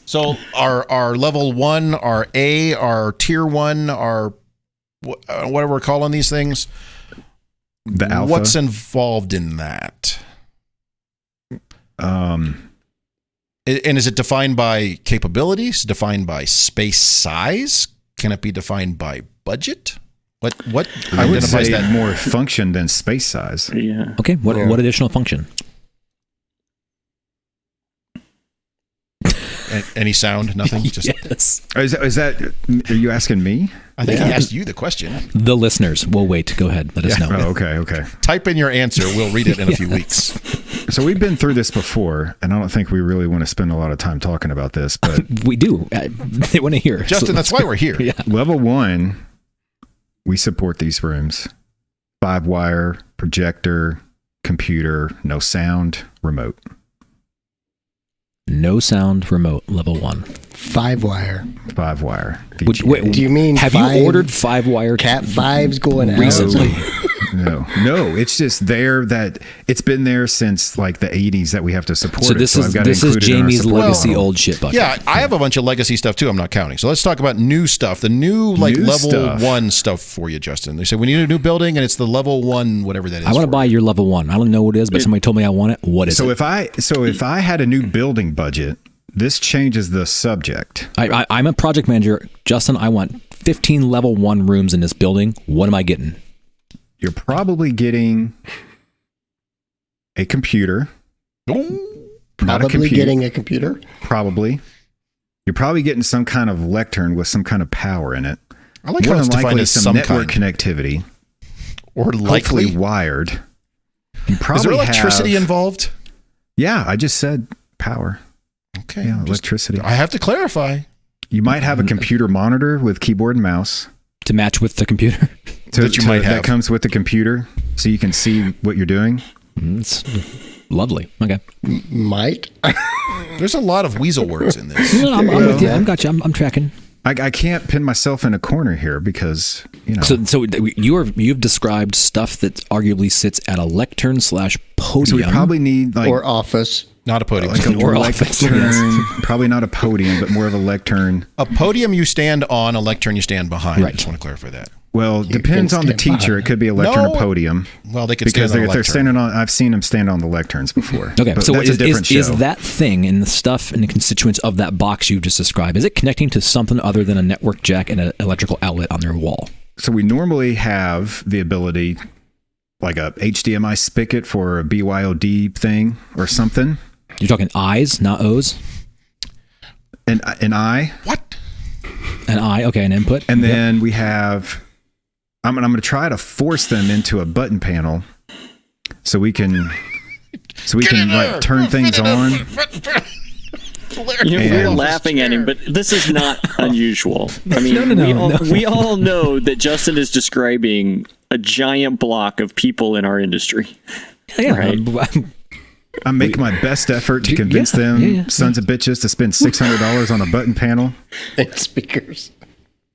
So our level 1, our A, our tier 1, our whatever we're calling these things. The alpha. What's involved in that? And is it defined by capabilities? Defined by space size? Can it be defined by budget? What I would identifies say that? more function than space size. Yeah. Okay. What additional function? Any sound? Nothing? Just Yes. Is that? Are you asking me? I think he asked you the question. The listeners will wait. Go ahead. Let us know. Oh, okay. Type in your answer. We'll read it in a few weeks. So we've been through this before, and I don't think we really want to spend a lot of time talking about this, but We do. They want to hear. Justin, that's why we're here. Yeah. level 1, we support these rooms. 5-wire, projector, computer, no sound, remote. No sound remote level 1. 5-wire. 5-wire. Wait, Do you mean have you ordered 5-wire Cat 5's going out? recently? No, it's just there that it's been there since like the 80s that we have to support So this it. So I've got to is include it in our Jamie's support legacy model. old shit bucket. Yeah, I have a bunch of legacy stuff too. I'm not counting. So let's talk about new stuff. The new level stuff. 1 stuff for you, Justin. They said we need a new building, and it's the level 1, whatever that is. I want to buy your level 1. I don't know what it is, but somebody told me I want it. What is So it? if I had a new building budget, this changes the subject. I'm a project manager. Justin, I want 15 level 1 rooms in this building. What am I getting? You're probably getting a computer. Not a Probably computer. getting a computer. Probably. You're probably getting some kind of lectern with some kind of power in it. I like More how it's than defined likely as some some network kind. connectivity. Or likely. Hopefully wired. You probably Is there electricity have, involved? Yeah, I just said power. Okay. Yeah, electricity. I have to clarify. You might have a computer monitor with keyboard and mouse. To match with the computer? That comes with the computer, so you can see what you're doing. It's lovely. Okay. Might. There's a lot of weasel words in this. No, I'm with you. I got you. I'm tracking. I can't pin myself in a corner here because, you know. So you've described stuff that arguably sits at a lectern / podium. So we probably need or office. Not a podium. Like a lectern, probably not a podium, but more of a lectern. A podium you stand on, a lectern you stand behind. Right. I just want to clarify that. Well, depends on the teacher. It could be a lectern or podium. Well, they could because stand on a they're lectern. standing on. I've seen them stand on the lecterns before. Okay, but so that's a different show. is that thing and the stuff and the constituents of that box you just described, is it connecting to something other than a network jack and an electrical outlet on their wall? So we normally have the ability, like a HDMI Spigot for a BYOD thing or something. You're talking I's, not O's? An I. What? An I, okay, an input. And then we have, I'm going to try to force them into a button panel so we can like turn things on. We're laughing at him, but this is not unusual. I mean, we all know that Justin is describing a giant block of people in our industry. Yeah, right? I make my best effort to convince them, sons of bitches, to spend $600 on a button panel. And speakers.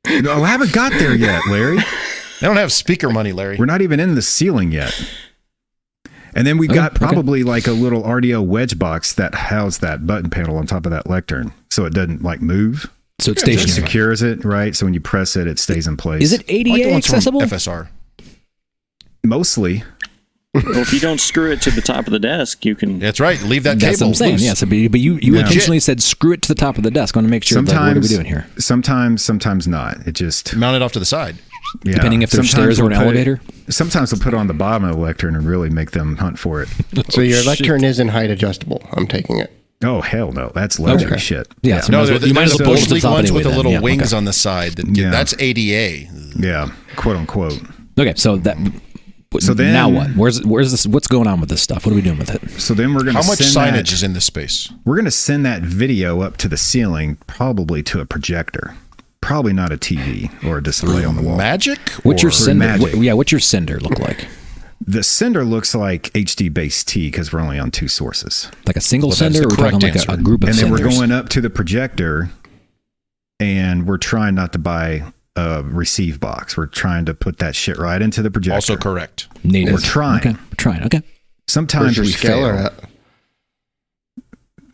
No, I haven't got there yet, Larry. They don't have speaker money, Larry. We're not even in the ceiling yet. And then we've got probably like a little RDO wedge box that houses that button panel on top of that lectern, so it doesn't like move. So it's stationary. It secures it, right? So when you press it, it stays in place. Is it ADA accessible? FSR. Mostly. Well, if you don't screw it to the top of the desk, you can. That's right. Leave that That's cable what I'm saying. loose. Yes, but you intentionally said screw it to the top of the desk. I want to make sure. What are we doing here? Sometimes not. It just mount it off to the side. Yeah. Depending if there's stairs or an elevator. Sometimes we'll put it on the bottom of the lectern and really make them hunt for it. So your lectern isn't height adjustable. I'm taking it. Oh hell no! That's luxury shit. Yeah, so no, you might as well bush pull league the top ones with anyway, the little wings on the side. That's ADA. Yeah, quote unquote. Okay, so that. So then, now what? Where's this? What's going on with this stuff? What are we doing with it? So then we're going to. How much signage is in this space? We're going to send that video up to the ceiling, probably to a projector. Probably not a TV or a display on the wall. Magic? What's your sender? What's your sender look like? The sender looks like HD base T because we're only on 2 sources. Like a single sender, or we're talking like a group of senders? And then we're going up to the projector, and we're trying not to buy a receive box. We're trying to put that shit right into the projector. Also correct. Native. We're trying. Okay. We're trying. Okay. Sometimes we fail. At?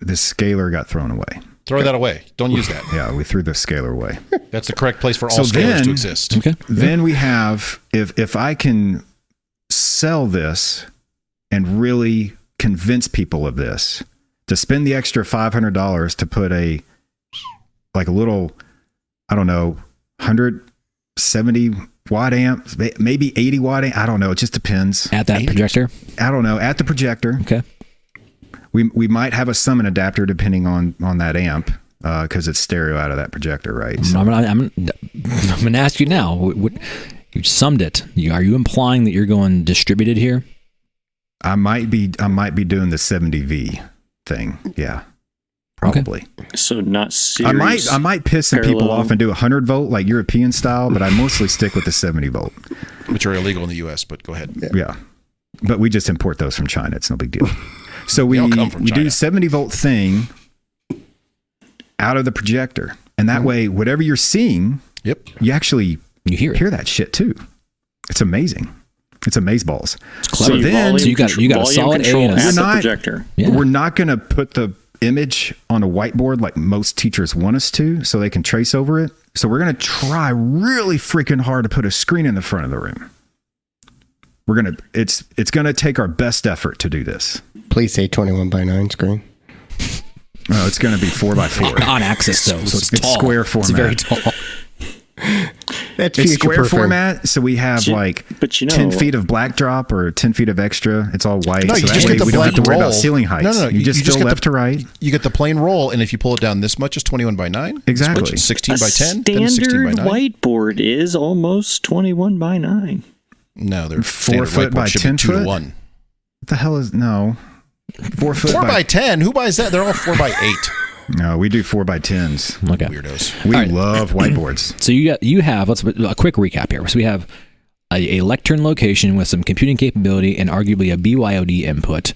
The scaler got thrown away. Throw that away. Don't use that. Yeah, we threw the scaler away. That's the correct place for all scalers to exist. Okay. Then we have, if I can sell this and really convince people of this, to spend the extra $500 to put a little, I don't know, 170 watt amp, maybe 80 watt amp. I don't know. It just depends. At that projector? I don't know. At the projector. Okay. We might have a summon adapter depending on that amp because it's stereo out of that projector, right? So, I'm going to ask you now. You summed it. Are you implying that you're going distributed here? I might be doing the 70V thing. Yeah. Probably. Okay. So not series. I might piss some people off and do 100 volt like European style, but I mostly stick with the 70 volt. Which are illegal in the US, but go ahead. Yeah. But we just import those from China. It's no big deal. So we do 70 volt thing out of the projector. And that way, whatever you're seeing, you actually hear that shit too. It's amazing. It's amazeballs. So then you got a solid A and a projector. Yeah. We're not going to put the image on a whiteboard like most teachers want us to, so they can trace over it. So we're going to try really freaking hard to put a screen in the front of the room. It's going to take our best effort to do this. Please say 21:9 screen. No, it's going to be 4x4 on axis though, so it's tall. Square format. It's very tall. It's square format, so we have 10 feet of black drop or 10 feet of extra. It's all white, no, so that way we don't have to worry about ceiling heights. No, you just go left to right. You get the plain roll, and if you pull it down this much, it's 21:9. Exactly. It's 16 by 10. Standard whiteboard is almost 21:9. No, they're 4 foot by 10 foot. 1. What the hell is 4 foot 4 by 10? Who buys that? They're all 4 by 8. No, we do 4x10s. Okay. Weirdos. We love whiteboards. So you have let's a quick recap here. So we have a lectern location with some computing capability and arguably a BYOD input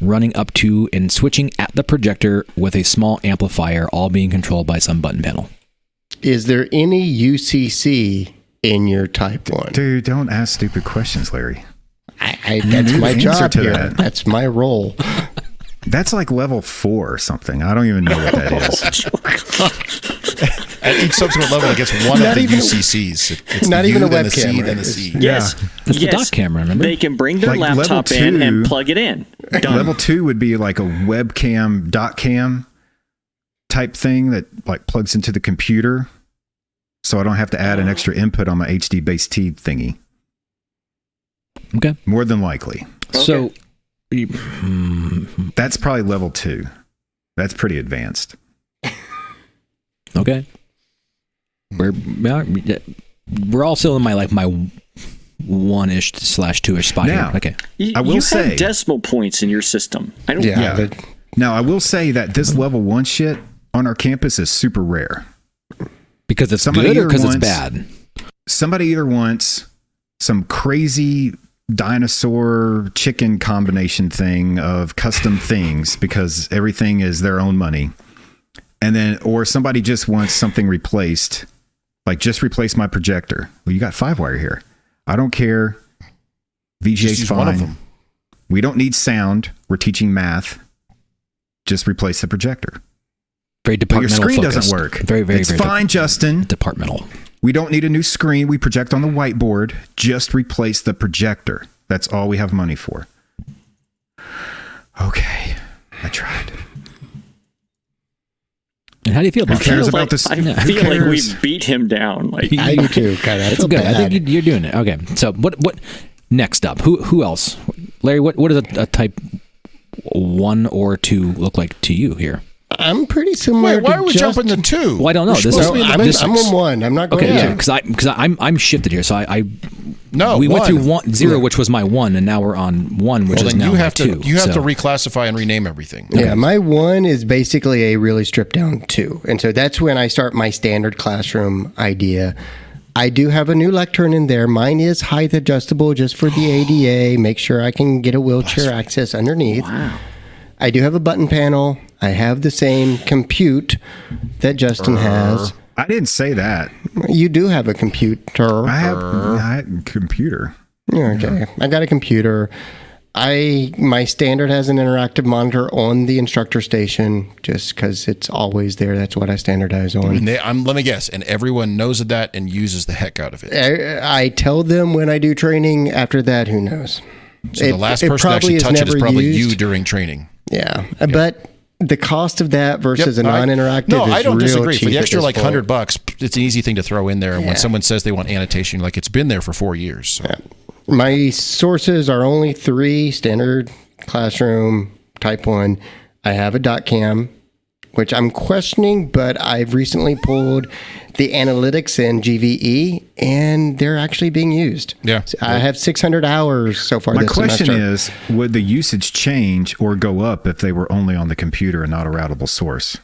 running up to and switching at the projector with a small amplifier, all being controlled by some button panel. is there any UCC in your Type 1? Dude, don't ask stupid questions, Larry. That's my job here. That's my role. That's like level 4 or something. I don't even know what that is. At each subsequent level, it gets one of the UCCs. It's not the even U, a then the webcam. C, then the C. Yes. It's the dock camera, remember? They can bring their Like laptop level in 2, and plug it in. Done. Level 2 would be like a webcam, dot cam type thing that like plugs into the computer. So I don't have to add an extra input on my HD base T thingy. Okay. More than likely. So that's probably level 2. That's pretty advanced. okay. We're all still in my 1-ish / 2-ish spot now, here. Okay. I will say have decimal points in your system. I don't. Yeah. Now I will say that this level 1 shit on our campus is super rare. Because it's good or because it's bad? Somebody either wants some crazy dinosaur chicken combination thing of custom things because everything is their own money. And then, or somebody just wants something replaced, like just replace my projector. Well, you got 5-wire here. I don't care. VGA's fine. One of them. We don't need sound. We're teaching math. Just replace the projector. Very departmental. Your screen focused. doesn't work. Very it's fine, Justin. Departmental. We don't need a new screen. We project on the whiteboard. Just replace the projector. That's all we have money for. Okay. I tried. And how do you feel about Who cares that? about this? I feel like we beat him down. Like I do too, kind of. It's good. I think you're doing it. Okay. So what next up? Who else? Larry, what does a Type 1 or 2 look like to you here? I'm pretty similar. Wait, why are we jumping to 2? Well, I don't know. I'm on 1. I'm not going to. Because I'm shifted here. So we went through 0, which was my 1, and now we're on 1, which is now you have my 2. You have to reclassify and rename everything. Yeah, my 1 is basically a really stripped down 2, and so that's when I start my standard classroom idea. I do have a new lectern in there. Mine is height adjustable just for the ADA. Make sure I can get a wheelchair access underneath. Wow. I do have a button panel. I have the same compute that Justin has. I didn't say that. You do have a computer. I have a computer. Okay. I got a computer. My standard has an interactive monitor on the instructor station just because it's always there. That's what I standardize on. Let me guess. And everyone knows of that and uses the heck out of it. I tell them when I do training. After that, who knows? So the last person to actually touch it is probably you during training. Yeah. But the cost of that versus a non-interactive is I don't disagree. cheap For the extra like $100, $100, it's an easy thing to throw in there. And when someone says they want annotation, like it's been there for 4 years. So. Yeah. My sources are only 3: standard classroom, Type 1. I have a dot cam, which I'm questioning, but I've recently pulled the analytics in GVE, and they're actually being used. Yeah. So I have 600 hours so far My this question semester. is, would the usage change or go up if they were only on the computer and not a routable source?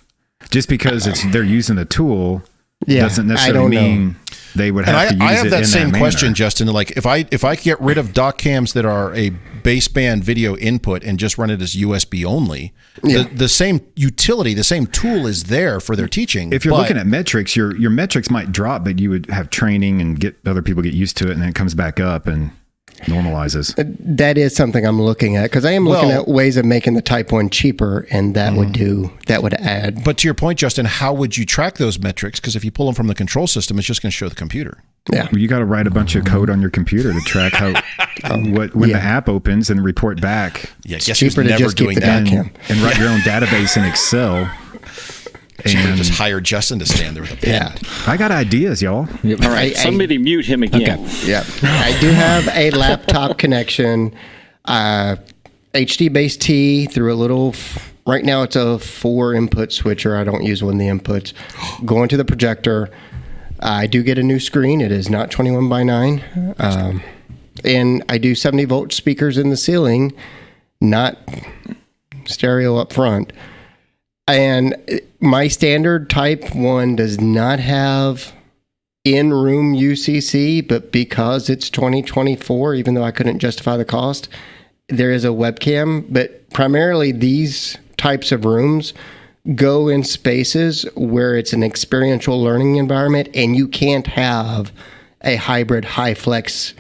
Just because they're using the tool doesn't necessarily mean they would have to use it in that manner. I have that same question, Justin. Like, if I get rid of dock cams that are a baseband video input and just run it as USB only, the same utility, the same tool is there for their teaching. If you're looking at metrics, your metrics might drop, but you would have training and get other people get used to it, and then it comes back up and normalizes. That is something I'm looking at because I am looking at ways of making the Type 1 cheaper, and that would add. But to your point, Justin, how would you track those metrics? Because if you pull them from the control system, it's just going to show the computer. Yeah, well, you got to write a bunch of code on your computer to track how when the app opens and report back. Yeah, guess who's never doing that? And write your own database in Excel. And just hire Justin to stand there with a pen. Yeah. I got ideas, y'all. Yep. All right, somebody mute him again. Okay. Yeah, I do have a laptop connection, HD base T through a little. Right now, it's a 4-input switcher. I don't use one of the inputs. Going to the projector. I do get a new screen. It is not 21:9, and I do 70-volt speakers in the ceiling, not stereo up front. And my standard Type 1 does not have in-room UCC, but because it's 2024, even though I couldn't justify the cost, there is a webcam. But primarily these types of rooms, go in spaces where it's an experiential learning environment and you can't have a hybrid high flex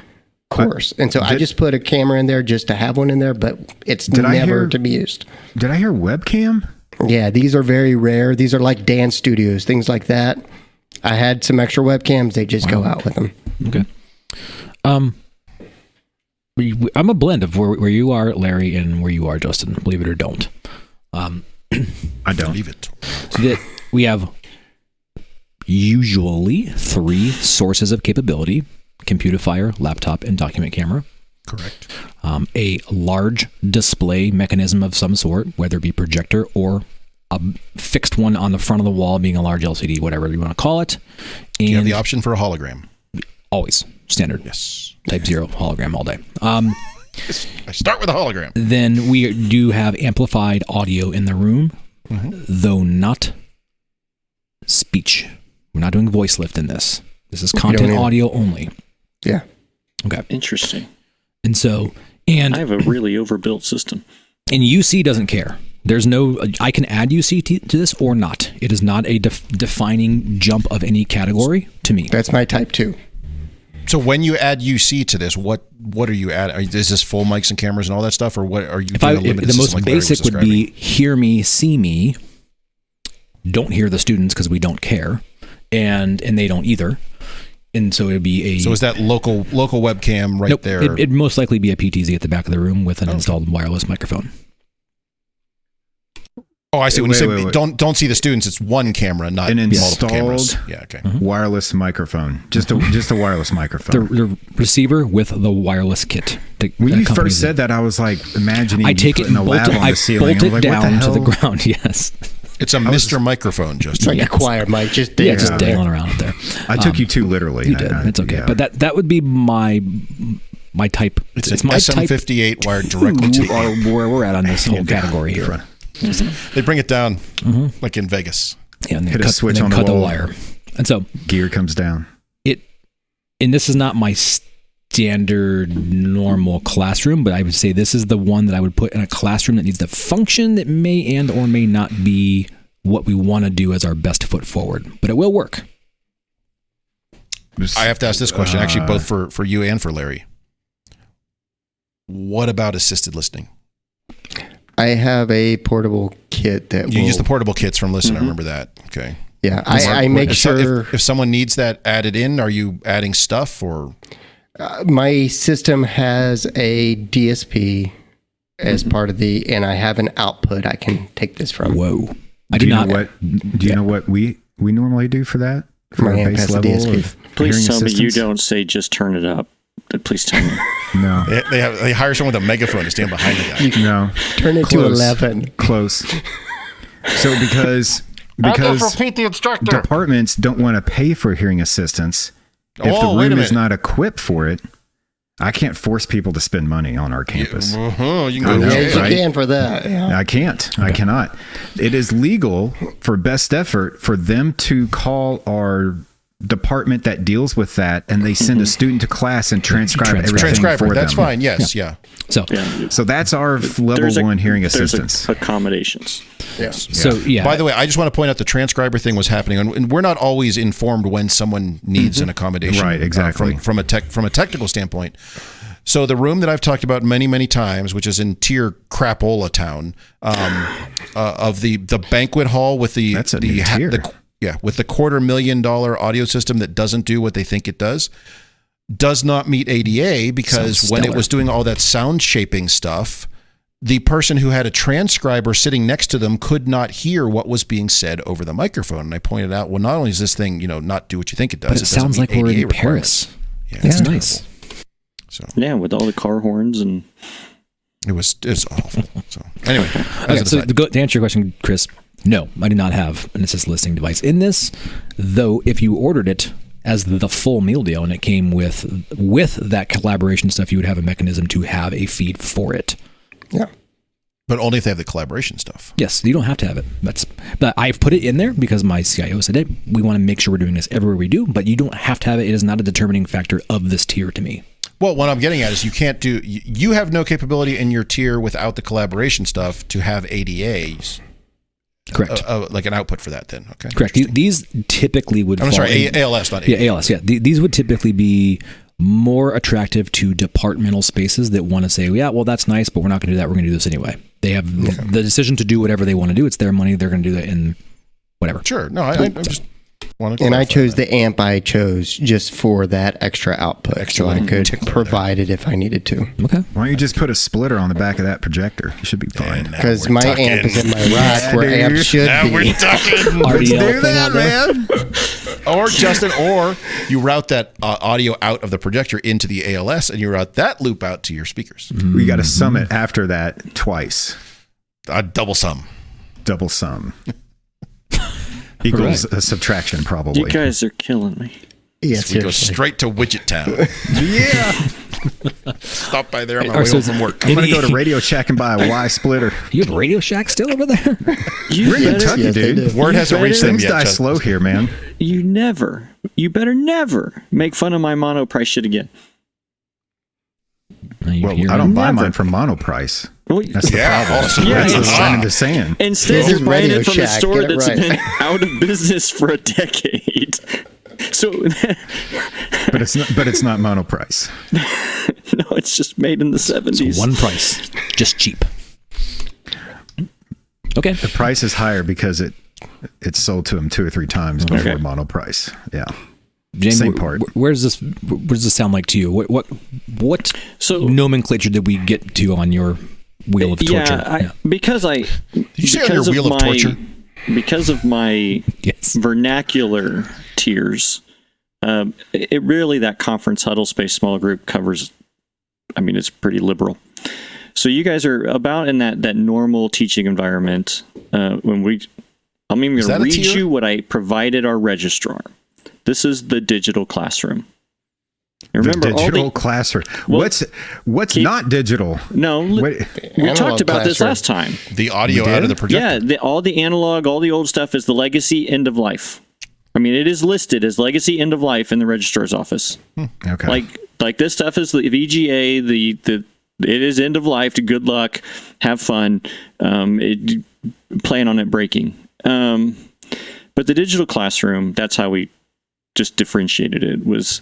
course. And so I just put a camera in there just to have one in there, but it's never to be used. Did I hear webcam? Yeah, these are very rare. These are like dance studios, things like that. I had some extra webcams. They just go out with them. Okay. I'm a blend of where you are, Larry, and where you are, Justin. Believe it or don't. I don't believe it. So that we have usually 3 sources of capability: computer-fire, laptop, and document camera. Correct. A large display mechanism of some sort, whether it be projector or a fixed one on the front of the wall, being a large LCD, whatever you want to call it. And you have the option for a hologram. Always standard. Yes. Type 0 hologram all day. I start with a hologram. Then we do have amplified audio in the room, though not speech. We're not doing voice lift in this. This is content audio only. Yeah. Okay. Interesting. And so, I have a really overbuilt system. And UC doesn't care. There's no, I can add UC to this or not. It is not a defining jump of any category to me. That's my type 2. So when you add UC to this, what are you adding? Is this full mics and cameras and all that stuff, or what are you doing? The most basic would be hear me, see me. Don't hear the students because we don't care, and they don't either. And so it'd be a. So is that local webcam right there? It'd most likely be a PTZ at the back of the room with an installed wireless microphone. Oh, I see. When you say don't see the students, it's one camera, not an multiple cameras. installed Yeah, okay. wireless microphone. Just a wireless microphone. The receiver with the wireless kit. When you first said that, I was like imagining I take it and bolt it down to the ground. Yes. It's a Mr. Microphone, Justin. It's like a choir mic, just dangling around up there. I took you too literally. You did. It's okay. Yeah. But that would be my type. It's my SM58 wired directly to where we're at on this whole category here. They bring it down like in Vegas. Yeah, and hit a switch on the wire. And so gear comes down. And this is not my standard normal classroom, but I would say this is the one that I would put in a classroom that needs to function, that may and or may not be what we want to do as our best foot forward, but it will work. I have to ask this question, actually, both for you and for Larry. What about assisted listening? I have a portable kit that you use the portable kits from Listen. I remember that. Okay. Yeah, I make sure if someone needs that added in, are you adding stuff or? My system has a DSP as part of and I have an output I can take this from. Whoa! Do you know what we normally do for that? For my base level DSP. Please tell me you don't say just turn it up. Please tell me. No. They hire someone with a megaphone to stand behind the guy. No. Turn it to 11. Close. So because repeat the instructor. Departments don't want to pay for hearing assistance. If the room is not equipped for it, I can't force people to spend money on our campus. You can go you can for that. Yeah. I can't. Okay. I cannot. It is legal for best effort for them to call our department that deals with that, and they send a student to class and transcribe everything for them. That's fine. Yes. Yeah. So that's our level 1 hearing assistance. Accommodations. Yes. So yeah. By the way, I just want to point out the transcriber thing was happening, and we're not always informed when someone needs an accommodation. Right. Exactly. From a technical standpoint. So the room that I've talked about many times, which is in tier crapola town, of the banquet hall with the that's a new tier. With the $250,000 audio system that doesn't do what they think it does not meet ADA because when it was doing all that sound shaping stuff, the person who had a transcriber sitting next to them could not hear what was being said over the microphone. And I pointed out, well, not only does this thing, not do what you think it does, but it sounds like we're in Paris. Yeah, that's nice. So with all the car horns and it's awful. So anyway, to answer your question, Chris. No, I do not have an assist listening device in this, though if you ordered it as the full meal deal and it came with that collaboration stuff, you would have a mechanism to have a feed for it. Yeah. But only if they have the collaboration stuff. Yes, you don't have to have it. But I've put it in there because my CIO said it. We want to make sure we're doing this everywhere we do, but you don't have to have it. It is not a determining factor of this tier to me. Well, what I'm getting at is you have no capability in your tier without the collaboration stuff to have ADAs. Correct. Like an output for that then. Okay. Correct. These typically would I'm sorry, ALS, not AV. Yeah, ALS. Yeah. These would typically be more attractive to departmental spaces that want to say, yeah, well, that's nice, but we're not going to do that. We're going to do this anyway. They have the decision to do whatever they want to do. It's their money. They're going to do that in whatever. Sure. No, I just wanted to. And I chose the amp I chose just for that extra output, so I could provide it if I needed to. Okay. Why don't you just put a splitter on the back of that projector? You should be fine. Because my amp is in my rack where amp should be. We're talking. Let's do that, man. Or Justin, or you route that audio out of the projector into the ALS, and you route that loop out to your speakers. We got to sum it after that twice. Double sum. Double sum. Equals a subtraction, probably. You guys are killing me. Yes, we go straight to Widget Town. Yeah. Stop by there on my way home from work. I'm going to go to Radio Shack and buy a Y splitter. You have Radio Shack still over there? We're in Kentucky, dude. Word hasn't reached them Things yet. die slow here, man. You better never make fun of my mono price shit again. Well, I don't buy mine from Monoprice. That's the problem. That's the sign of the sand. Instead, you're buying it from a store that's been out of business for a decade. So, but it's not Monoprice. No, it's just made in the 70s. So one price, just cheap. Okay. The price is higher because it's sold to them 2 or 3 times before Monoprice. Yeah. James, same part. Where does this sound like to you? What nomenclature did we get to on your wheel of torture? Because Did you say on your wheel of torture? Because of my vernacular tiers, it really, that conference huddle space small group covers, I mean, it's pretty liberal. So you guys are about in that normal teaching environment. I'm going to read you what I provided our registrar. This is the digital classroom. And remember, the digital classroom. What's not digital? No, we talked about this last time. The audio out of the projector. Yeah, all the analog, all the old stuff is the legacy end of life. I mean, it is listed as legacy end of life in the registrar's office. Okay. Like this stuff is the VGA. It is end of life. Good luck. Have fun. Plan on it breaking. But the digital classroom, that's how we just differentiated it. Was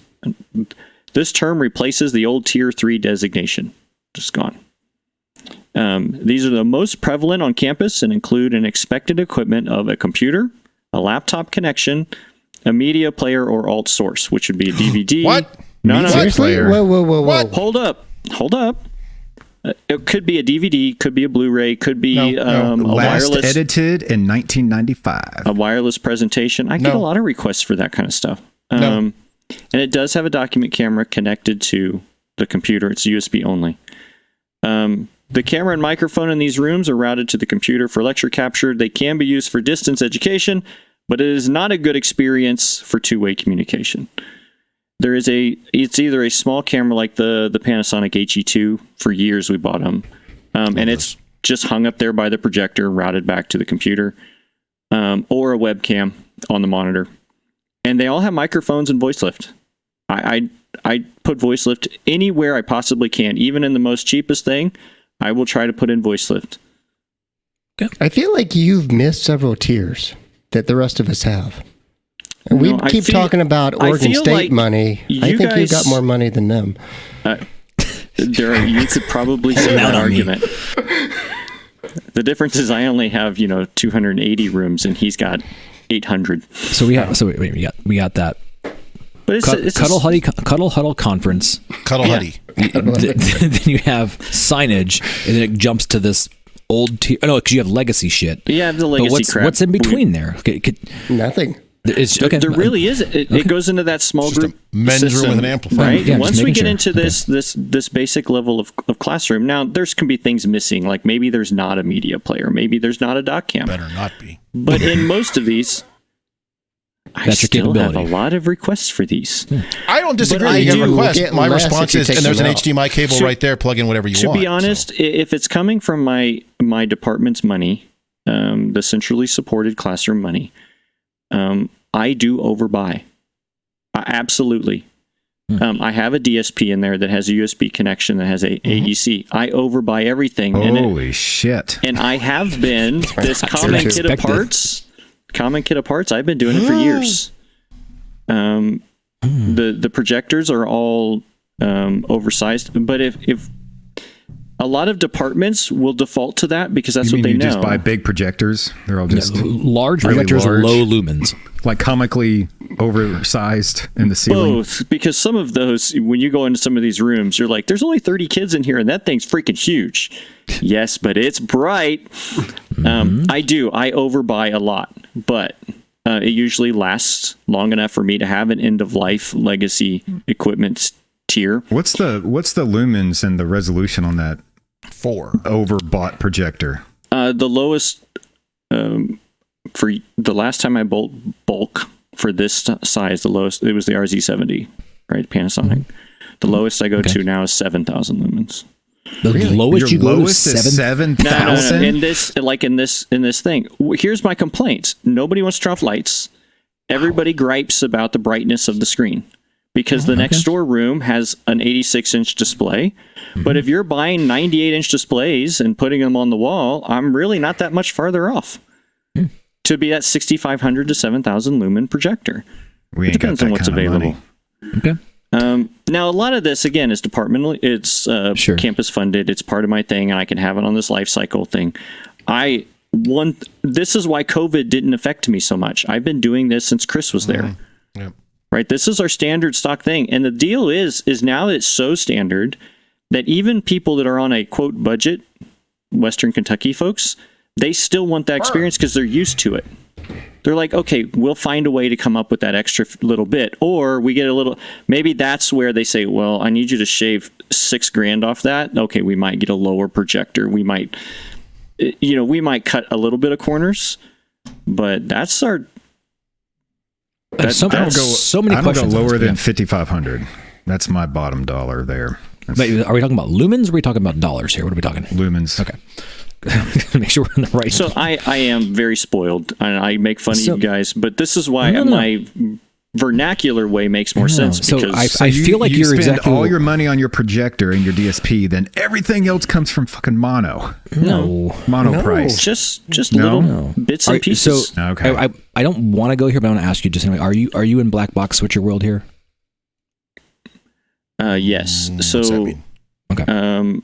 this term replaces the old tier 3 designation. Just gone. These are the most prevalent on campus and include an expected equipment of a computer, a laptop connection, a media player or alt source, which would be a DVD. What? No. Seriously? Whoa. Hold up. It could be a DVD, could be a Blu-ray, could be a last wireless. Edited in 1995. A wireless presentation. I get a lot of requests for that kind of stuff. And it does have a document camera connected to the computer. It's USB only. The camera and microphone in these rooms are routed to the computer for lecture capture. They can be used for distance education, but it is not a good experience for two-way communication. It's either a small camera like the Panasonic HE2. For years we bought them. And it's just hung up there by the projector, routed back to the computer, or a webcam on the monitor. And they all have microphones and voice lift. I put voice lift anywhere I possibly can. Even in the most cheapest thing, I will try to put in voice lift. I feel like you've missed several tiers that the rest of us have. We keep talking about Oregon State money. I think you got more money than them. You could probably say that argument. The difference is I only have 280 rooms and he's got 800. So we got that. But it's Cuddle Huddle conference. Cuddle Huddy. Then you have signage, and then it jumps to this old tier. Oh, no, because you have legacy shit. Yeah, the legacy crap. What's in between there? Nothing. There really is. It goes into that small group men's system, room with an amplifier. Right? Yeah, once we get into this basic level of classroom, now there's can be things missing. Like maybe there's not a media player. Maybe there's not a doc cam. Better not be. But in most of these, I still have a lot of requests for these. I don't disagree. You get requests. My response is, and there's an HDMI cable right there. Plug in whatever you want. To be honest, if it's coming from my department's money, the centrally supported classroom money, I do overbuy. Absolutely. I have a DSP in there that has a USB connection that has a AEC. I overbuy everything. Holy shit. And I have been this common kit of parts. I've been doing it for years. The projectors are all oversized, but if a lot of departments will default to that because that's what they know. You just buy big projectors? They're all just large projectors or low lumens, like comically oversized in the ceiling. Both, because some of those, when you go into some of these rooms, you're like, "There's only 30 kids in here, and that thing's freaking huge." Yes, but it's bright. I overbuy a lot, but it usually lasts long enough for me to have an end of life legacy equipment tier. What's the lumens and the resolution on that 4 overbought projector? The lowest for the last time I bulk for this size, the lowest it was the RZ70, right? Panasonic. The lowest I go to now is 7,000 lumens. The lowest you go to is 7,000? No. In this thing. Here's my complaints. Nobody wants to turn off lights. Everybody gripes about the brightness of the screen. Because the next door room has an 86-inch display. But if you're buying 98-inch displays and putting them on the wall, I'm really not that much farther off to be that 6,500 to 7,000 lumen projector. It depends on what's available. Okay. Now, a lot of this, again, is departmental. It's campus funded. It's part of my thing, and I can have it on this life cycle thing. This is why COVID didn't affect me so much. I've been doing this since Chris was there. Yep. Right, this is our standard stock thing, and the deal is now that it's so standard that even people that are on a quote budget, Western Kentucky folks, they still want that experience because they're used to it. They're like, okay, we'll find a way to come up with that extra little bit, or we get a little. Maybe that's where they say, well, I need you to shave $6,000 off that. Okay, we might get a lower projector. We might cut a little bit of corners, but that's our. So many I don't questions. go lower than 5,500. That's my bottom dollar there. Wait, are we talking about lumens or are we talking about dollars here? What are we talking? Lumens. Okay. Make sure we're in the right. So I am very spoiled, and I make fun of you guys, but this is why my vernacular way makes more sense. So because I feel like you you're spend exactly all your money on your projector and your DSP, then everything else comes from fucking mono. Mono price. Just little bits and pieces. So okay. I don't want to go here, but I want to ask you just anyway. Are you in black box switcher world here? Yes. So what's that mean? Okay.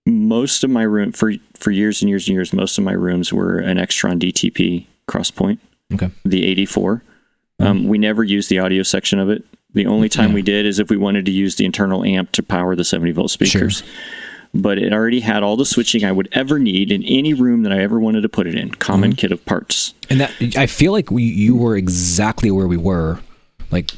Most of my room for years and years and years, most of my rooms were an Extron DTP crosspoint. Okay. The 84. We never used the audio section of it. The only time we did is if we wanted to use the internal amp to power the 70-volt speakers. Sure. But it already had all the switching I would ever need in any room that I ever wanted to put it in. Common kit of parts. And that I feel like you were exactly where we were, like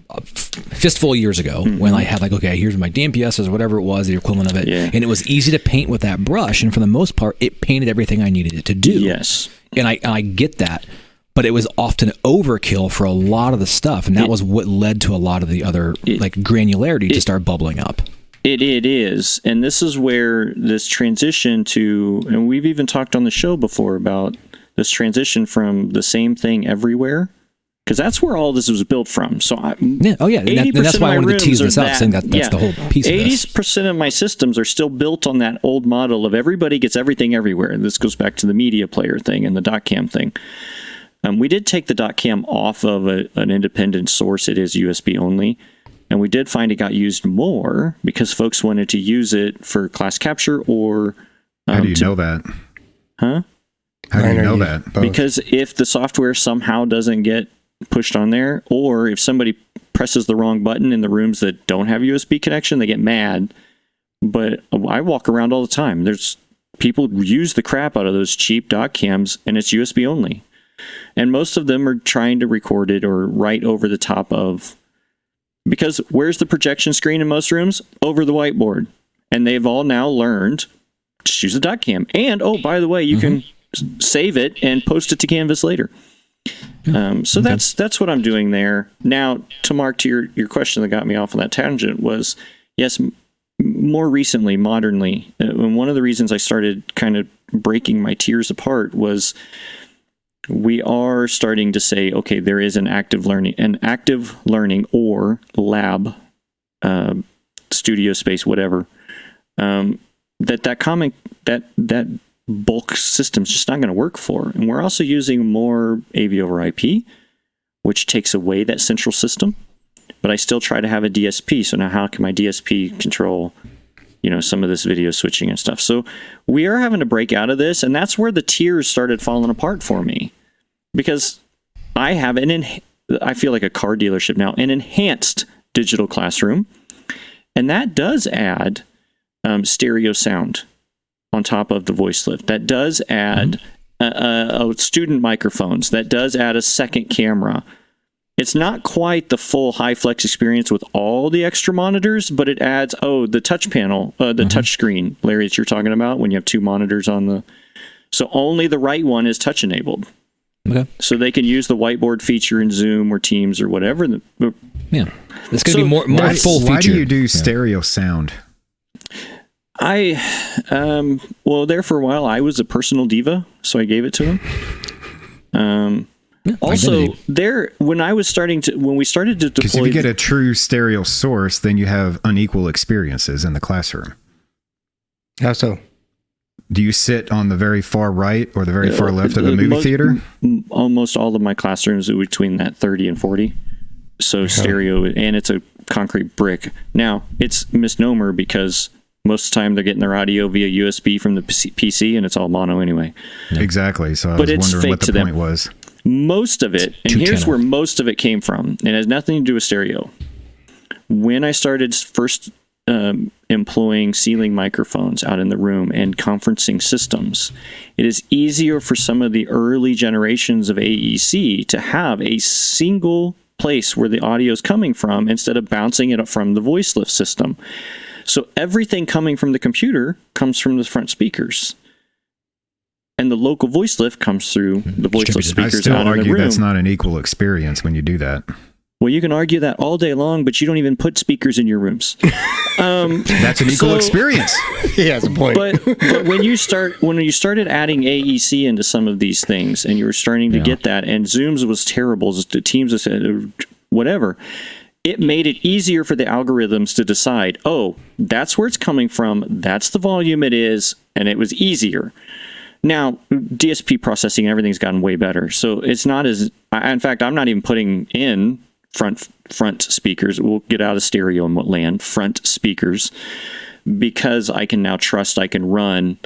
a fistful of years ago when I had okay, here's my DMPSs or whatever it was, the equivalent of it. Yeah. And it was easy to paint with that brush. And for the most part, it painted everything I needed it to do. Yes. And I get that. But it was often overkill for a lot of the stuff. And that was what led to a lot of the other granularity to start bubbling up. It is. And this is where this transition to, and we've even talked on the show before about this transition from the same thing everywhere. Because that's where all this was built from. So and that's why I wanted to tease this out, saying that's the whole piece of this. 80% of my systems are still built on that old model of everybody gets everything everywhere. And this goes back to the media player thing and the .cam thing. We did take the .cam off of an independent source. It is USB only. And we did find it got used more because folks wanted to use it for class capture or... How do you know that? Huh? How do you know that? Because if the software somehow doesn't get pushed on there, or if somebody presses the wrong button in the rooms that don't have USB connection, they get mad. But I walk around all the time. There's people use the crap out of those cheap .cams, and it's USB only. And most of them are trying to record it or write over the top of, because where's the projection screen in most rooms? Over the whiteboard. And they've all now learned just use the .cam. And, oh, by the way, you can save it and post it to Canvas later. So that's what I'm doing there. Now, to Mark, to your question that got me off on that tangent was, yes, more recently, modernly, and one of the reasons I started kind of breaking my tiers apart was we are starting to say, okay, there is an active learning or lab, studio space, whatever. That bulk system's just not going to work for. And we're also using more AV over IP, which takes away that central system. But I still try to have a DSP. So now how can my DSP control, some of this video switching and stuff? So we are having to break out of this. And that's where the tiers started falling apart for me. Because I have I feel like a car dealership now, an enhanced digital classroom. And that does add stereo sound on top of the voice lift. That does add student microphones. That does add a second camera. It's not quite the full high-flex experience with all the extra monitors, but it adds, the touch panel, the touch screen, Larry, that you're talking about, when you have two monitors on the... So only the right one is touch-enabled. Okay. So they can use the whiteboard feature in Zoom or Teams or whatever. Yeah. It's going to be more full feature. Why do you do stereo sound? There for a while, I was a personal diva, so I gave it to him. Also, when we started to deploy... Because if you get a true stereo source, then you have unequal experiences in the classroom. How so? Do you sit on the very far right or the very far left of the movie theater? Almost all of my classrooms are between that 30 and 40. So stereo, and it's a concrete brick. Now, it's a misnomer because most of the time they're getting their audio via USB from the PC, and it's all mono anyway. Exactly. So I was wondering what the point was. Most of it, and here's where most of it came from, and it has nothing to do with stereo. When I started first employing ceiling microphones out in the room and conferencing systems, it is easier for some of the early generations of AEC to have a single place where the audio is coming from instead of bouncing it up from the voice lift system. So everything coming from the computer comes from the front speakers. And the local voice lift comes through the voice lift speakers out in the room. I still argue that's not an equal experience when you do that. Well, you can argue that all day long, but you don't even put speakers in your rooms. That's an equal experience. He has a point. But when you started adding AEC into some of these things, and you were starting to get that, and Zooms was terrible, the Teams was whatever, it made it easier for the algorithms to decide, that's where it's coming from, that's the volume it is, and it was easier. Now, DSP processing and everything's gotten way better, so it's not as... In fact, I'm not even putting in front speakers. We'll get out of stereo and land front speakers, because I can now trust I can run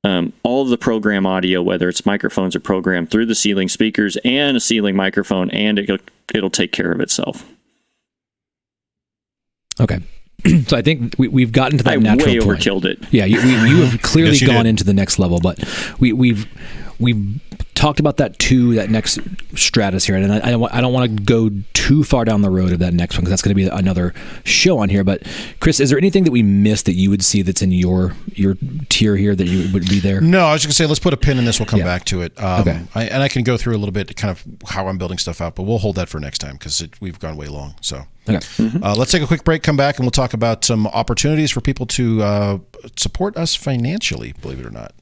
all of the program audio, whether it's microphones or programmed through the ceiling speakers and a ceiling microphone, and it'll take care of itself. Okay. So I think we've gotten to that natural way point. Overkilled it. Yeah, you have clearly gone into the next level, but we've talked about that next stratus here, and I don't want to go too far down the road of that next one, because that's going to be another show on here. But Chris, is there anything that we missed that you would see that's in your tier here that you would be there? No, I was just going to say let's put a pin in this. We'll come back to it. Okay. I can go through a little bit kind of how I'm building stuff out, but we'll hold that for next time because we've gone way long. So let's take a quick break, come back, and we'll talk about some opportunities for people to support us financially, believe it or not.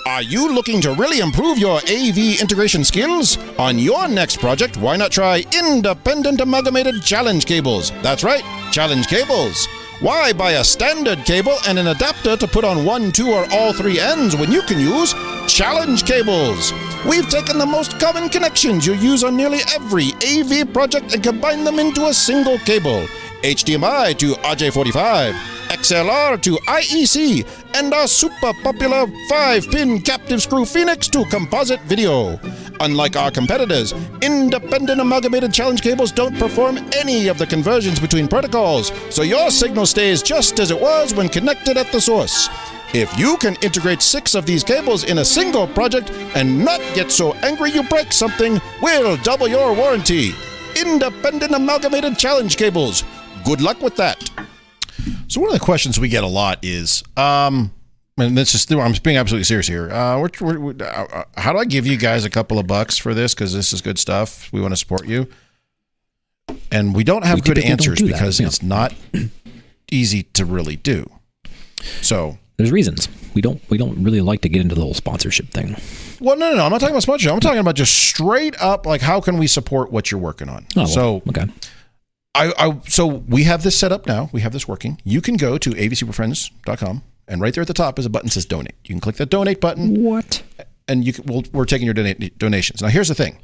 Are you looking to really improve your AV integration skills? On your next project, why not try independent amalgamated challenge cables? That's right, challenge cables. Why buy a standard cable and an adapter to put on 1, 2, or all 3 ends when you can use challenge cables? We've taken the most common connections you use on nearly every AV project and combined them into a single cable. HDMI to RJ45, XLR to IEC, and our super popular 5-pin captive screw Phoenix to composite video. Unlike our competitors, independent amalgamated challenge cables don't perform any of the conversions between protocols, so your signal stays just as it was when connected at the source. If you can integrate 6 of these cables in a single project and not get so angry you break something, we'll double your warranty. Independent amalgamated challenge cables. Good luck with that. So one of the questions we get a lot is, and this is, I'm being absolutely serious here. How do I give you guys a couple of bucks for this? Because this is good stuff. We want to support you. And we don't have good answers because it's not easy to really do. So There's reasons. We don't really like to get into the whole sponsorship thing. Well, no. I'm not talking about sponsorship. I'm talking about just straight up, like, how can we support what you're working on? Oh, well, okay. So we have this set up now. We have this working. You can go to avsuperfriends.com, and right there at the top is a button that says donate. You can click that donate button. What? And we're taking your donations. Now, here's the thing.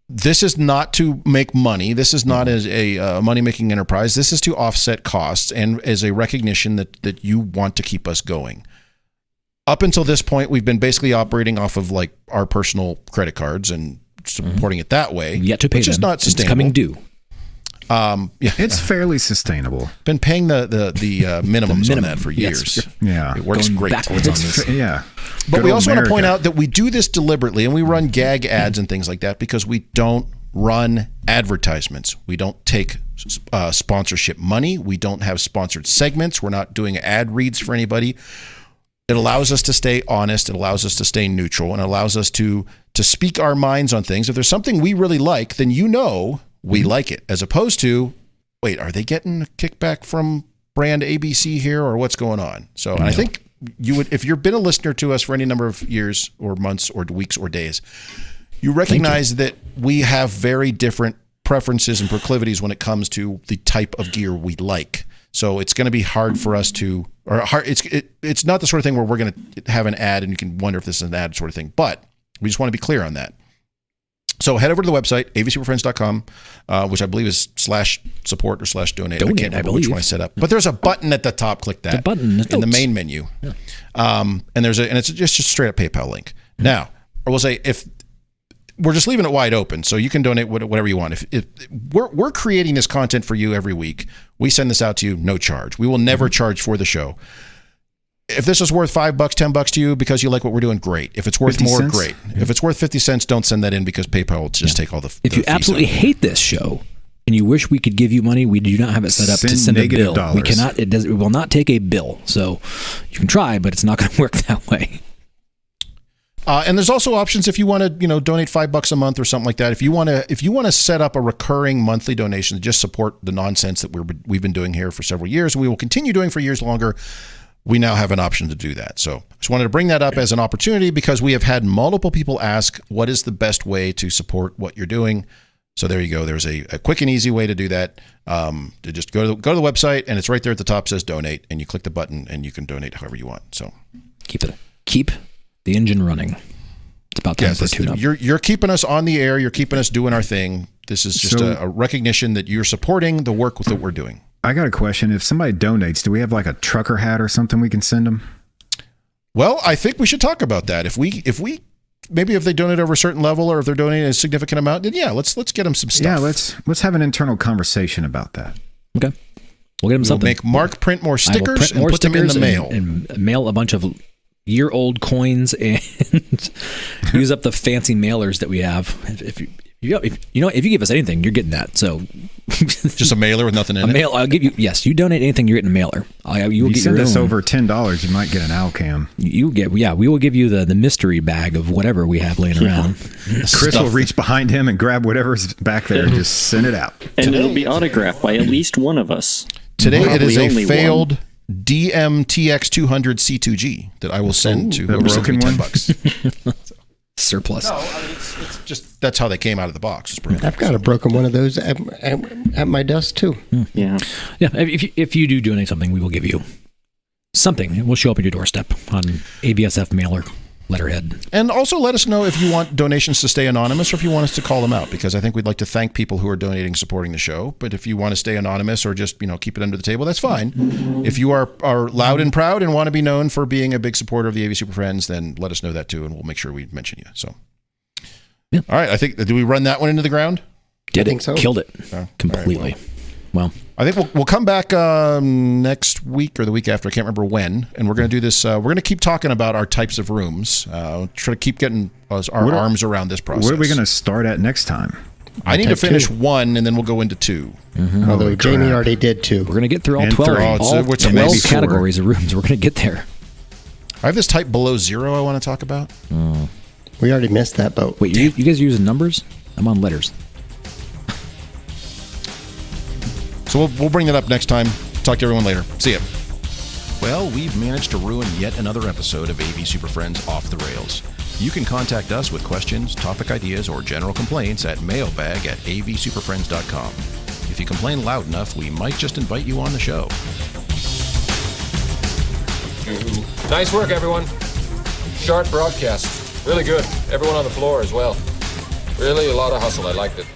This is not to make money. This is not as a money-making enterprise. This is to offset costs and as a recognition that you want to keep us going. Up until this point, we've been basically operating off of like our personal credit cards and supporting it that way. Yet to pay which them. is not sustainable. It's coming due. It's fairly sustainable. Been paying the minimums on that for years. Yes. Yeah, it works Going great. backwards on this. Yeah, but good we old also want to point America. out that we do this deliberately, and we run gag ads and things like that because we don't run advertisements. We don't take sponsorship money. We don't have sponsored segments. We're not doing ad reads for anybody. It allows us to stay honest. It allows us to stay neutral, and it allows us to speak our minds on things. If there's something we really like, then we like it, as opposed to, wait, are they getting a kickback from brand ABC here, or what's going on? So I think you would, if you've been a listener to us for any number of years or months or weeks or days, you recognize that we have very different preferences and proclivities when it comes to the type of gear we like. So it's going to be hard for us to, or hard. It's not the sort of thing where we're going to have an ad and you can wonder if this is an ad sort of thing. But we just want to be clear on that. So head over to the website, avsuperfriends.com, which I believe is /support or /donate. I can't remember which one I set up. But there's a button at the top. Click that. The button in the main menu. Yeah. And it's just a straight up PayPal link. Mm-hmm. Now, I will say, if we're just leaving it wide open, so you can donate whatever you want. If we're creating this content for you every week, we send this out to you, no charge. We will never charge for the show. If this is worth $5, $10 to you because you like what we're doing, great. If it's worth more, cents? great. If it's worth 50 cents, don't send that in because PayPal will just take all the. If you absolutely hate this show and you wish we could give you money, we do not have it set up to send a bill. Dollars. We cannot. It will not take a bill. So you can try, but it's not going to work that way. And there's also options if you want to, donate $5 a month or something like that. If you want to set up a recurring monthly donation to just support the nonsense that we've been doing here for several years, and we will continue doing for years longer, we now have an option to do that. So just wanted to bring that up as an opportunity because we have had multiple people ask, what is the best way to support what you're doing? So there you go. There's a quick and easy way to do that. To just go to the website, and it's right there at the top, says donate, and you click the button and you can donate however you want. So keep the engine running. It's about time for a tune-up. You're keeping us on the air. You're keeping us doing our thing. This is just a recognition that you're supporting the work that we're doing. I got a question. If somebody donates, do we have like a trucker hat or something we can send them? Well, I think we should talk about that. If they donate over a certain level, or if they're donating a significant amount, then let's get them some stuff. Yeah, let's have an internal conversation about that. Okay, we'll get them something. Make Mark print more stickers and put them in the mail, and mail a bunch of year-old coins and use up the fancy mailers that we have. If you give us anything, you're getting that. So just a mailer with nothing in it. I'll give you. Yes, you donate anything, you're getting a mailer. You will send us over $10, you might get an Alcam. We will give you the mystery bag of whatever we have laying around. Chris will reach behind him and grab whatever's back there and just send it out. And it'll be autographed by at least one of us. Today it is Probably a failed DMTX200 C2G that I will send to whoever sends me $10. Surplus. No, it's just that's how they came out of the box. I've got a broken one of those at my desk too. Yeah. If you do donate something, we will give you something. It will show up at your doorstep on ABSF mailer letterhead. And also let us know if you want donations to stay anonymous or if you want us to call them out, because I think we'd like to thank people who are donating, supporting the show. But if you want to stay anonymous or just keep it under the table, that's fine. If you are loud and proud and want to be known for being a big supporter of the AV Super Friends, then let us know that too, and we'll make sure we mention you. So, yeah. All right. I think, do we run that one into the ground? I think so. Killed it completely. Right, well, I think we'll come back next week or the week after. I can't remember when. And we're going to do this. We're going to keep talking about our types of rooms. Try to keep getting our arms around this process. What are we going to start at next time? I need to finish 1, and then we'll go into 2. Mm-hmm. Although Jamie already did 2. We're going to get through all 12 categories of rooms. We're going to get there. I have this type below 0 I want to talk about. We already missed that boat. Wait, you guys are using numbers? I'm on letters. So we'll bring that up next time. Talk to everyone later. See ya. Well, we've managed to ruin yet another episode of AV Super Friends Off the Rails. You can contact us with questions, topic ideas, or general complaints at mailbag@avsuperfriends.com. If you complain loud enough, we might just invite you on the show. Nice work, everyone. Sharp broadcast. Really good. Everyone on the floor as well. Really a lot of hustle. I liked it.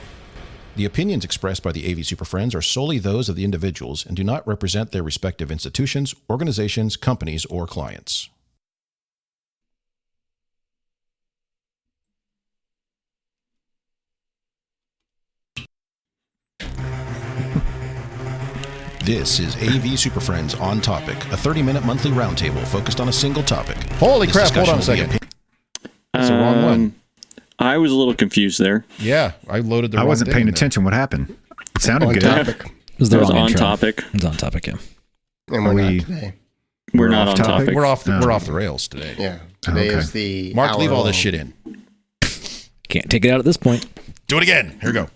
The opinions expressed by the AV Super Friends are solely those of the individuals and do not represent their respective institutions, organizations, companies, or clients. This is AV Super Friends On Topic, a 30-minute monthly roundtable focused on a single topic. Holy crap, hold on a second. That's the wrong one. I was a little confused there. Yeah, I loaded the wrong I wasn't paying thing attention. What happened? It sounded good. Topic. It was the wrong on intro. topic. It was on topic, yeah. And we're not today. We're not on topic. We're off the rails today. Yeah. Today Okay. is the Mark, leave all hour-long. this shit in. Can't take it out at this point. Do it again. Here we go.